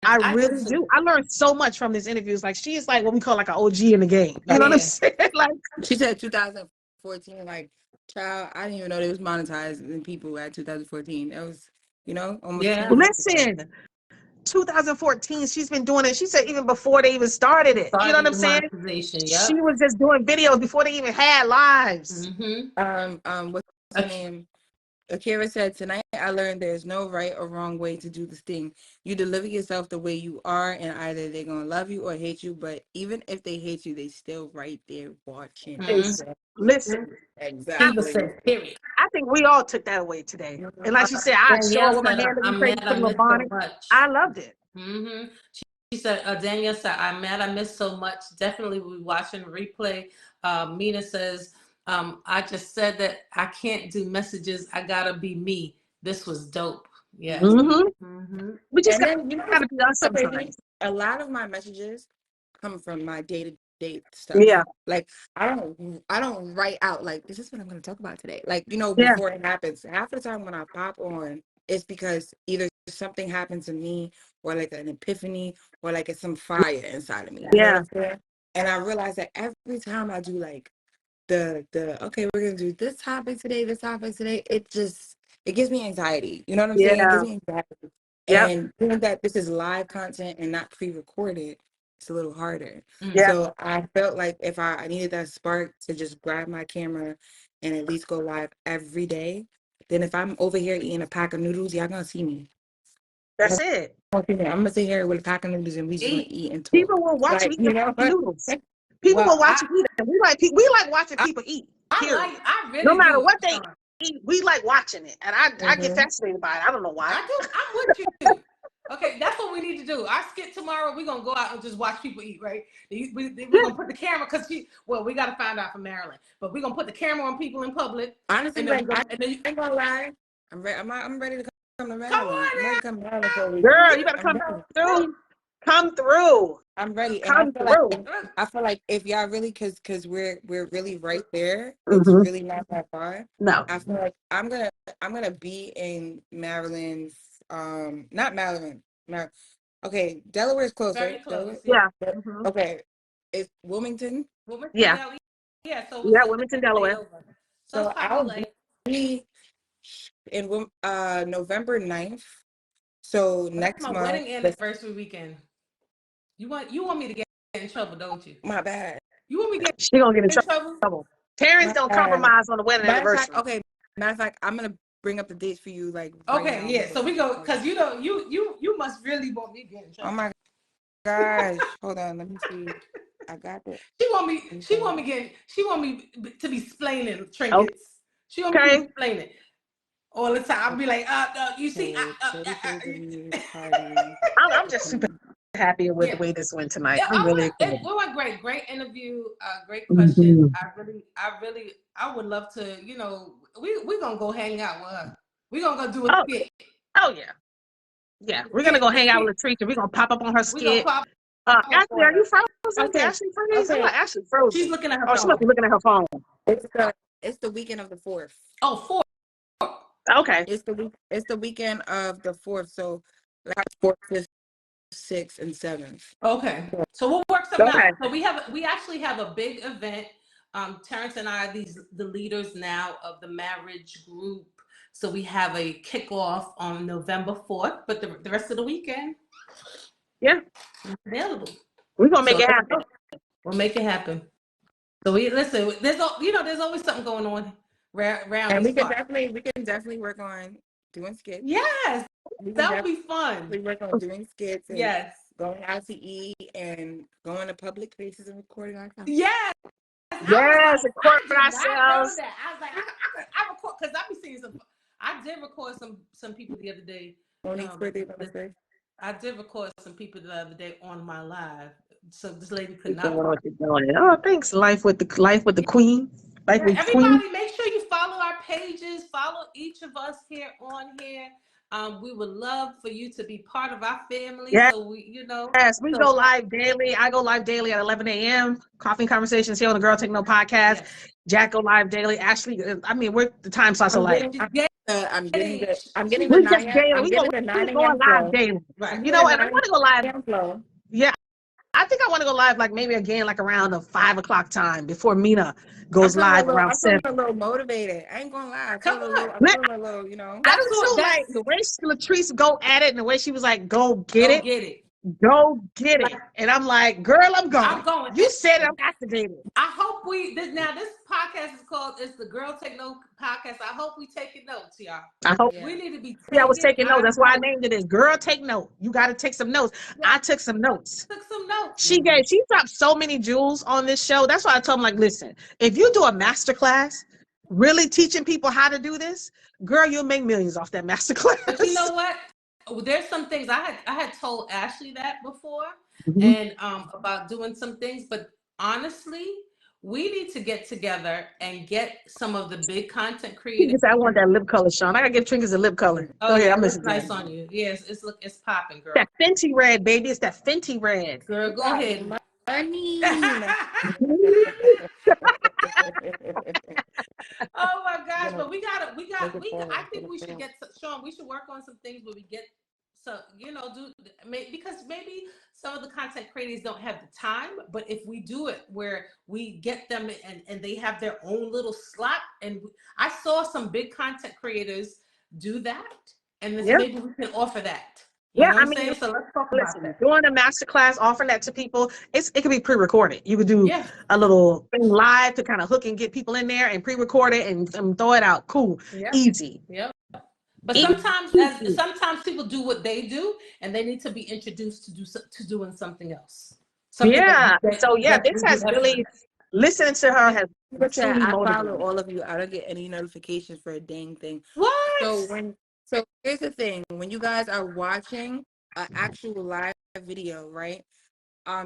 I really do. I learned so much from this interview. It's like she is like what we call like an OG in the game. You know what I'm saying? Like she said 2014, like, child, I didn't even know they was monetized in people at 2014. That was, almost 10 years ago. Listen, 2014, she's been doing it. She said even before they even started it. You know what I'm saying? She was just doing videos before they even had lives. What's her name? Akira said, "Tonight I learned there's no right or wrong way to do this thing. You deliver yourself the way you are, and either they're going to love you or hate you. But even if they hate you, they still right there watching." Listen. Exactly. Period. I think we all took that away today. And like she said, I show up with my hand in the bonnet. I loved it. She said, Danielle said, I'm mad I missed so much. Definitely we'll be watching the replay. Mina says, I just said that I can't do messages. I gotta be me. This was dope. Yes. We just And then, you know, gotta be us so crazy. sometimes. A lot of my messages come from my day-to-day stuff. Yeah. Like I don't write out like this is what I'm going to talk about today. Like, you know, Yeah. before it happens. Half the time when I pop on, it's because either something happens to me or like an epiphany or like it's some fire inside of me. You know what I'm saying? And I realize that every time I do like the okay, we're gonna do this topic today, it gives me anxiety. You know what I'm saying? It gives me anxiety. Yep. And given that this is live content and not pre-recorded, it's a little harder. Yeah. So I felt like if I needed that spark to just grab my camera and at least go live every day, then if I'm over here eating a pack of noodles, y'all gonna see me. That's it. I'm gonna sit here with a pack of noodles and we just gonna eat and talk. People will watch like, you eat noodles. People will watch you eat them. We like watching people eat. Period. I really no matter do. what they eat, we like watching it, and I get fascinated by it. I don't know why. I do. I'm with you. Okay, that's what we need to do. Our skit tomorrow, we're gonna go out and just watch people eat, right? We're gonna put the camera we gotta find out from Maryland, but we're gonna put the camera on people in public. Honestly, and like then I ain't gonna lie, I'm ready to come to Maryland. Come on, I'm ready to come to Maryland for a week. Girl, you better come through. Come through. I'm ready, come and I feel like if y'all really, cause we're really right there. It's really not that far. No, I feel like I'm gonna be in Maryland. Not Maryland. Okay, Delaware's close, very right? close. Delaware? Yeah. Okay, it's Wilmington. Yeah. Yeah. So Yeah, Wilmington, Delaware. So it's I'll probably be in November 9th. So next my month. wedding anniversary weekend. You want me to get in trouble, don't you? My bad. You want me to get She gonna get in trouble? trouble. Terrence don't compromise on the wedding anniversary. Matter of fact, I'm gonna bring up the dates for you. Like okay, right yeah. So we go because you must really want me to get in trouble. Oh my gosh! Hold on, let me see. I got it. She want me to be splaining trinkets. Okay. She want me to be splaining all the time. I'll be like, you see, I'm just super happy with the way this went tonight. Yeah, I'm really excited. It went great. Great interview. Great question. I would love to. You know, we're gonna go hang out with her. We're gonna go do a skit. Oh yeah. Yeah, we're gonna go hang out with Latrese. We're gonna pop up on her skit. Ashley, are you frozen? Okay. Ashley frozen? Okay. Ashley frozen. She's looking at her phone. She must be looking at her phone. It's the weekend of the 4th. Oh, 4th. Okay. It's the weekend of the 4th. So like 4th, 5th, 6th, and 7th. Okay. So we'll work something out. So we actually have a big event. Terrence and I are the leaders now of the marriage group. So we have a kickoff on November 4th, but the rest of the weekend, available. We're gonna make it happen. We'll make it happen. So there's always something going on around. And we can definitely work on doing skits. Yes, that would be fun. We work on doing skits. And going out to eat and going to public places and recording ourselves. Yes. Yes, recording ourselves. I was like, I record because I be seeing some. I did record some people the other day. I did record some people the other day on my live. So this lady could not. Oh, thanks. Life with the queen. Everybody, make sure you follow our pages. Follow each of us here on here. We would love for you to be part of our family. Yes. So we go live daily. I go live daily at 11 a.m. Coffee and Conversations here on the Girl Take Note podcast. Yes. Jack go live daily. Ashley, I mean, the time slots are like. I'm getting the 9 a.m. We going live daily. Right. You know what? I want to go live. Yeah. I think I want to go live like maybe again like around the 5 o'clock time before Mina goes live around 7. I'm a little motivated. I ain't gonna lie. I'm feeling a little, you know. I was so like the way Latrese go at it and the way she was like, go get it. Go get it. And I'm like, girl, I'm going. You said it, I'm activated. I hope this podcast is called, it's the Girl Take Note podcast. I hope we taking notes, y'all. I hope we need to be I was taking notes. That's why I named it as Girl Take Note. You got to take some notes. Yeah. I took some notes. She dropped so many jewels on this show. That's why I told him, like, listen, if you do a masterclass really teaching people how to do this, girl, you'll make millions off that masterclass. But you know what? There's some things I had told Ashley that before, and about doing some things, but honestly, we need to get together and get some of the big content creators. I want that lip color, Sean. I gotta get Trinkets a lip color. Oh, go ahead, yeah, I'm it nice listening. on you. Yes, it's popping, girl. That Fenty red, baby. It's that Fenty red. Girl, go ahead. Money. Oh my gosh, but I think we should get, Sean, we should work on some things where we get, so, you know, because maybe some of the content creators don't have the time, but if we do it where we get them and they have their own little slot, and I saw some big content creators do that, and maybe we can offer that. You know what I'm saying? So let's talk about that. Doing a masterclass, offering that to people, it could be pre-recorded. You could do a little thing live to kind of hook and get people in there and pre-record it and throw it out. Cool, easy. Yep. But sometimes people do what they do, and they need to be introduced to doing something else. This has really, listening to her has truly I motivated. follow all of you. I don't get any notifications for a dang thing. What? So here's the thing: when you guys are watching an actual live video, right?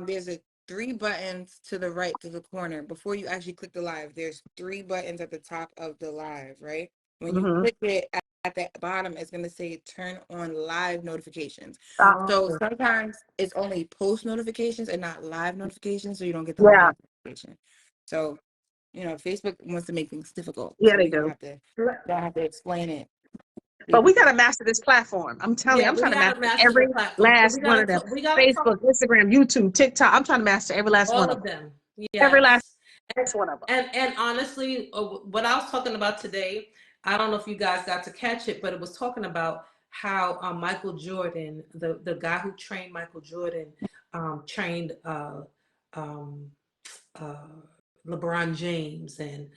There's 3 buttons to the right to the corner. Before you actually click the live, there's 3 buttons at the top of the live, right? When you click it at the bottom, it's going to say turn on live notifications. So sometimes it's only post notifications and not live notifications, so you don't get the live notification. So, you know, Facebook wants to make things difficult. Yeah, so they do. Don't have to explain it. But we got to master this platform. I'm telling you, I'm trying to master every last one of them. Facebook, Instagram, YouTube, TikTok. I'm trying to master every last one of them. Every last one of them. And honestly, what I was talking about today, I don't know if you guys got to catch it, but it was talking about how Michael Jordan, the guy who trained Michael Jordan, trained LeBron James and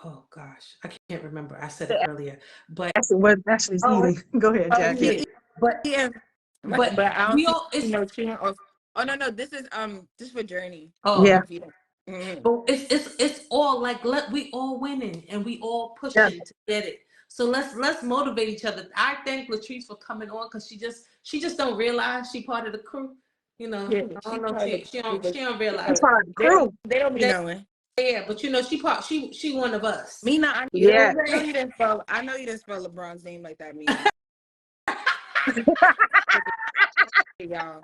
oh gosh, I can't remember. I said it earlier, but Ashley's eating. Go ahead, Jackie. But I don't we all, no, this is for Journey. Oh yeah. But it's all like we all winning and we all pushing to get it. So let's motivate each other. I thank Latrese for coming on because she just don't realize she part of the crew. You know, I don't know if she don't realize. She's part of the crew. They don't be knowing. Yeah, but you know, she one of us. Mina, I know you didn't spell LeBron's name like that, Mina. Y'all.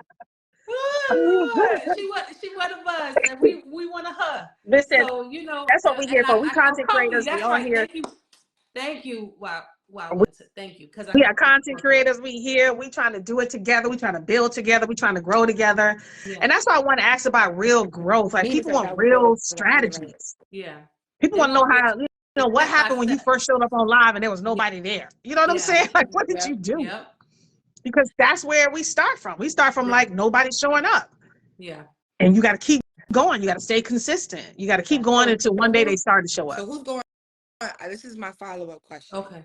She one of us, and we one of her. Listen, so, you know, that's what we here for. We content creators. We all here. Thank you. Wow. Thank you. Because we are content creators. We here. We trying to do it together. We trying to build together. We trying to grow together. Yeah. And that's why I want to ask about real growth. Like people want real strategies. Yeah. People want to know how. You know what happened when you first showed up on live and there was nobody there. You know what I'm saying? Like, what did you do? Yep. Because that's where we start from. We start from like nobody showing up. Yeah. And you got to keep going. You got to stay consistent. You got to keep going until one day they start to show up. So who's going? This is my follow-up question. Okay.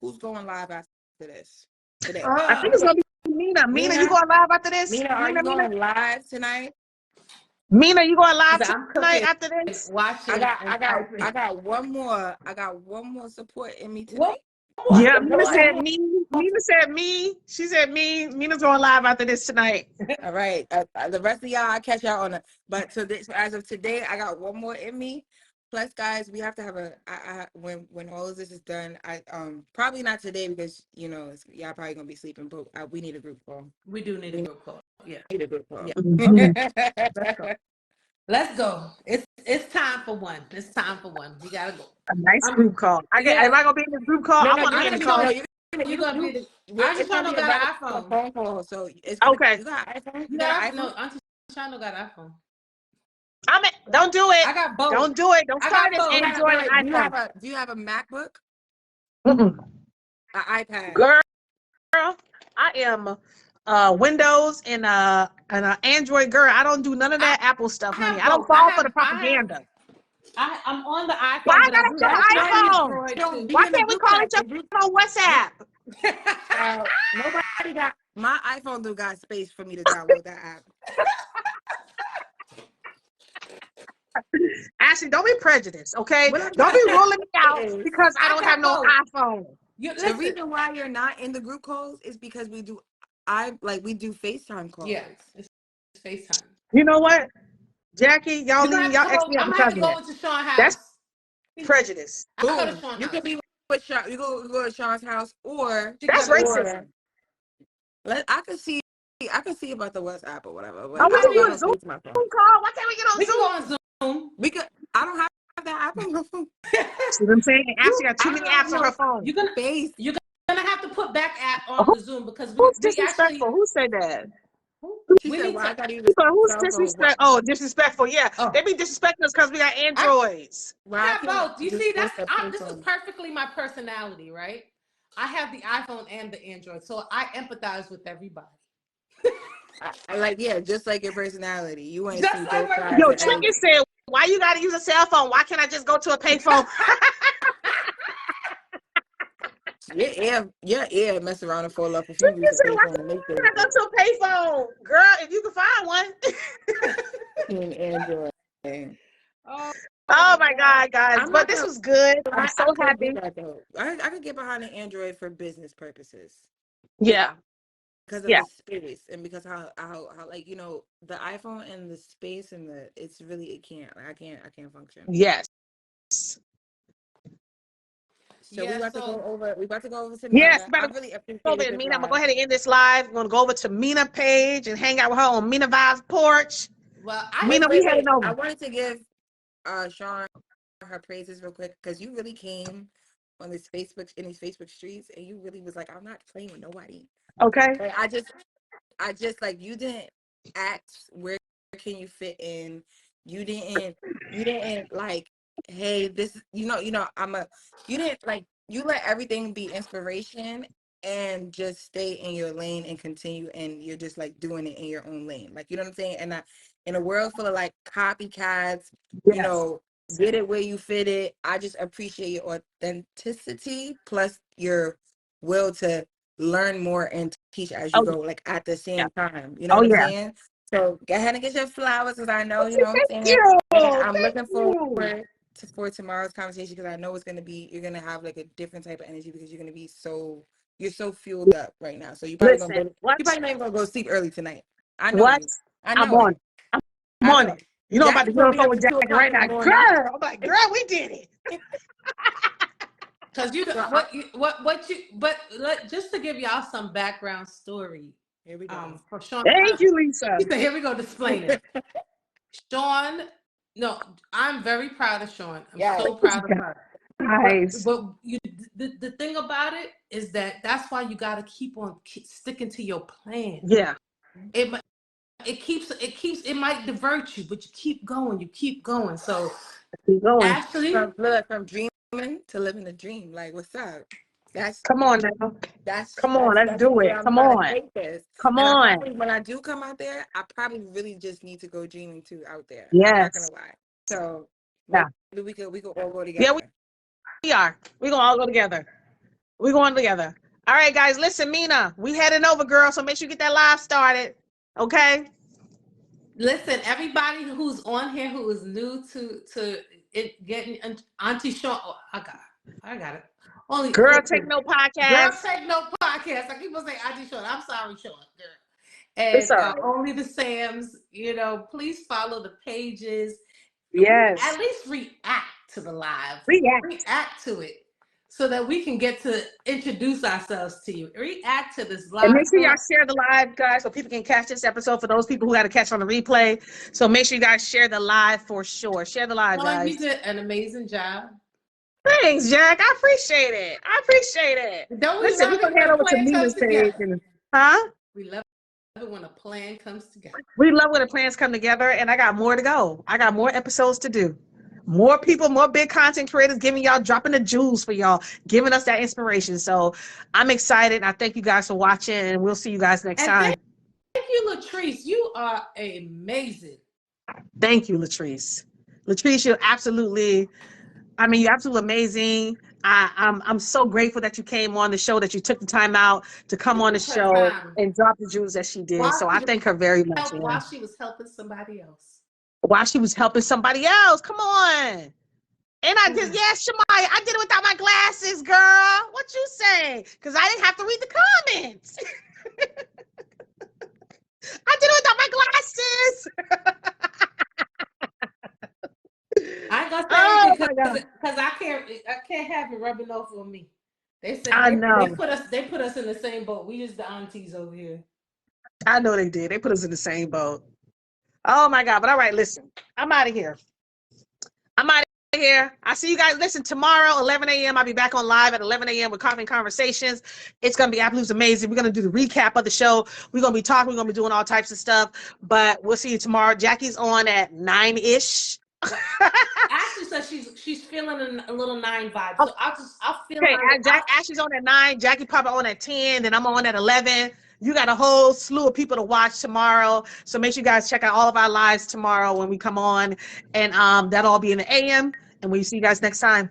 Who's going live after this today? I think it's gonna be Mina. Mina, you going live after this? Mina, are you going live tonight? Mina, you going live tonight after this? Watching. I got one more. I got one more support in me tonight. Yeah, Mina said me. Mina said me. She said me. Mina's going live after this tonight. All right. The rest of y'all, I'll catch y'all on it. But so as of today, I got one more in me. Plus, guys, we have to have when all of this is done. Probably not today because y'all probably gonna be sleeping. But we need a group call. We do need a group call. Yeah, need a group call. Yeah. Mm-hmm. Let's go. It's time for one. It's time for one. We gotta go. A nice group call. Am I gonna be in this group call? I want to be in the call. You're gonna be the. Auntie Shano got an iPhone. Phone call, so it's okay. You got an iPhone? You got an iPhone? No, Auntie Shano got an iPhone. Don't do it. I got both. Don't do it. Don't start this Android and iPhone. Do you have a MacBook? An iPad. Girl, I am Windows and an Android girl. I don't do none of that Apple stuff, honey. I don't fall for the propaganda. I'm on the iPhone. Why I gotta do iPhone? Why can't we call each other on WhatsApp? Nobody got my iPhone. Do got space for me to download that app. Ashley, don't be prejudiced, okay? Don't be ruling me out because I don't have no iPhone. The reason why you're not in the group calls is because we do FaceTime calls. Yeah, it's FaceTime. You know what? Jackie, y'all leave. Y'all ask me out I'm because gonna have to of go that. into Sean's house. That's prejudice. I go to Sean's You house. could be with Sean. You go to Sean's house, or That's racism. I could see about the WhatsApp or whatever. But Oh, we I can don't do got a no Zoom space in my phone. call. Why can't we get on We can Zoom? go on Zoom. We could. I don't have that app on my phone. See what I'm saying? Ashley got too many apps on her phone. You're gonna have to put back app on the Zoom because Who's we disrespectul? actually. Who said that? She said, "Well, I got to use Who's a cell phone." disrespectful? Oh, disrespectful. Yeah, Oh. they be disrespecting us because we got Androids. I have both. You see, this is perfectly my personality, right? I have the iPhone and the Android, so I empathize with everybody. I like, yeah, just like your personality. You want to Just see like both my sides. Yo, Of everything. Chicken said, why you got to use a cell phone? Why can't I just go to a payphone? Your ear mess around and fall off if you Chicken use a said, why payphone to make can't I go to a payphone? Girl, if you can find one. in Android. Oh my God, guys. But this was good. I'm so happy. I could get behind an Android for business purposes. Yeah. Because of the space and because how like, you know, the iPhone and the space and it's really, it can't. Like, I can't function. Yes. So we about to go over to Yes, Mina. I really appreciate it. Mina. I'm gonna go ahead and end this live. We're gonna go over to Mina page and hang out with her on Mina Vibes porch. Well, Mina, we heading over. I wanted to give Sean her praises real quick because you really came on these Facebook streets and you really was like, I'm not playing with nobody. Okay. Like, I just like, you didn't ask where can you fit in. You didn't like, hey, this, you didn't like, you let everything be inspiration and just stay in your lane and continue, and you're just like doing it in your own lane. Like, you know what I'm saying? And in a world full of like copycats, you know, get it where you fit it. I just appreciate your authenticity plus your will to learn more and teach as you go, like at the same time. You know what I'm saying? So go ahead and get your flowers, because I know, you know what I'm saying? And I'm looking forward for tomorrow's conversation, because I know you're gonna have like a different type of energy, because you're gonna be you're so fueled up right now. So you probably not even gonna go sleep early tonight. I know you. I know I'm on. I'm on it. You know, I'm about to go on the phone with Jack right now. Girl, I'm like, girl, we did it. Because just to give y'all some background story. Here we go. For Sean. Thank you, Lisa. Here we go to explain it. Sean, no, I'm very proud of Sean. I'm so proud of her. Nice. But the thing about it is that's why you got to keep sticking to your plan. Yeah. It might divert you, but you keep going. So Ashley, from dreaming to living the dream. Like, what's up? Come on now. Let's do it. Come on. Come on. When I do come out there, I probably really just need to go dreaming too out there. Yes. I'm not gonna lie. So maybe we could all go together. Yeah, we are. We're gonna all go together. We're going together. All right, guys. Listen, Mina, we heading over, girl. So make sure you get that live started. Okay. Listen, everybody who's on here who is new to it, getting Auntie Sean. Oh, I got it. Only Girl Take No Podcast. Girl Take No Podcast. I keep on saying Auntie Sean. I'm sorry, Sean. And Only the Sams. You know, please follow the pages. Yes. At least react to the live. React to it, so that we can get to introduce ourselves to you. React to this live. And make sure y'all share the live, guys, so people can catch this episode for those people who got to catch on the replay. So make sure you guys share the live for sure. Share the live, guys. You did an amazing job. Thanks, Jack. I appreciate it. Listen, we're going to head over to Mina's page. We love it when a plan comes together. We love when the plans come together, and I got more to go. I got more episodes to do. More people, more big content creators giving y'all, dropping the jewels for y'all, giving us that inspiration. So I'm excited. I thank you guys for watching, and we'll see you guys next time. Thank you, Latrese. You are amazing. Thank you, Latrese. Latrese, you're absolutely amazing. I'm so grateful that you came on the show, that you took the time out to come on the show and drop the jewels that she did. So I thank her very much. While she was helping somebody else. Come on. And I just, Shamaya, I did it without my glasses, girl. What you say? Because I didn't have to read the comments. I did it without my glasses. gonna say Oh anything my God. because I can't have it rubbing off on me. They said I know. they put us in the same boat. We just the aunties over here. I know they did. They put us in the same boat. Oh my God. But all right, listen. I'm out of here. I see you guys. Listen, tomorrow, 11 a.m. I'll be back on live at 11 a.m. with Coffee and Conversations. It's going to be absolutely amazing. We're going to do the recap of the show. We're going to be talking. We're going to be doing all types of stuff. But we'll see you tomorrow. Jackie's on at 9-ish. Ashley says she's feeling a little 9 vibe. So I'll feel okay. her. Ashley's on at 9. Jackie probably on at 10. Then I'm on at 11. You got a whole slew of people to watch tomorrow. So make sure you guys check out all of our lives tomorrow when we come on. And that'll all be in the AM. And we'll see you guys next time.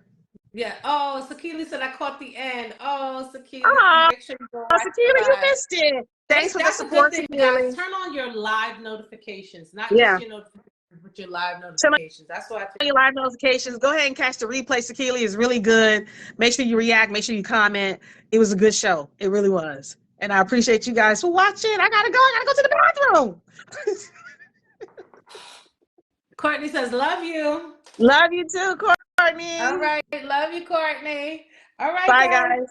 Yeah. Oh, Sakili said I caught the end. Oh, Sakili. Oh, Make sure you go watch Sakila, you missed it. Thanks for the support, thing, Sakila. guys. Turn on your live notifications, not Yeah. just your notifications, but your live notifications. That's why I think your live notifications. Go ahead and catch the replay. Sakila is really good. Make sure you react. Make sure you comment. It was a good show. It really was. And I appreciate you guys for watching. I gotta go to the bathroom. Courtney says, love you. Love you too, Courtney. All right. Love you, Courtney. All right, Bye, guys.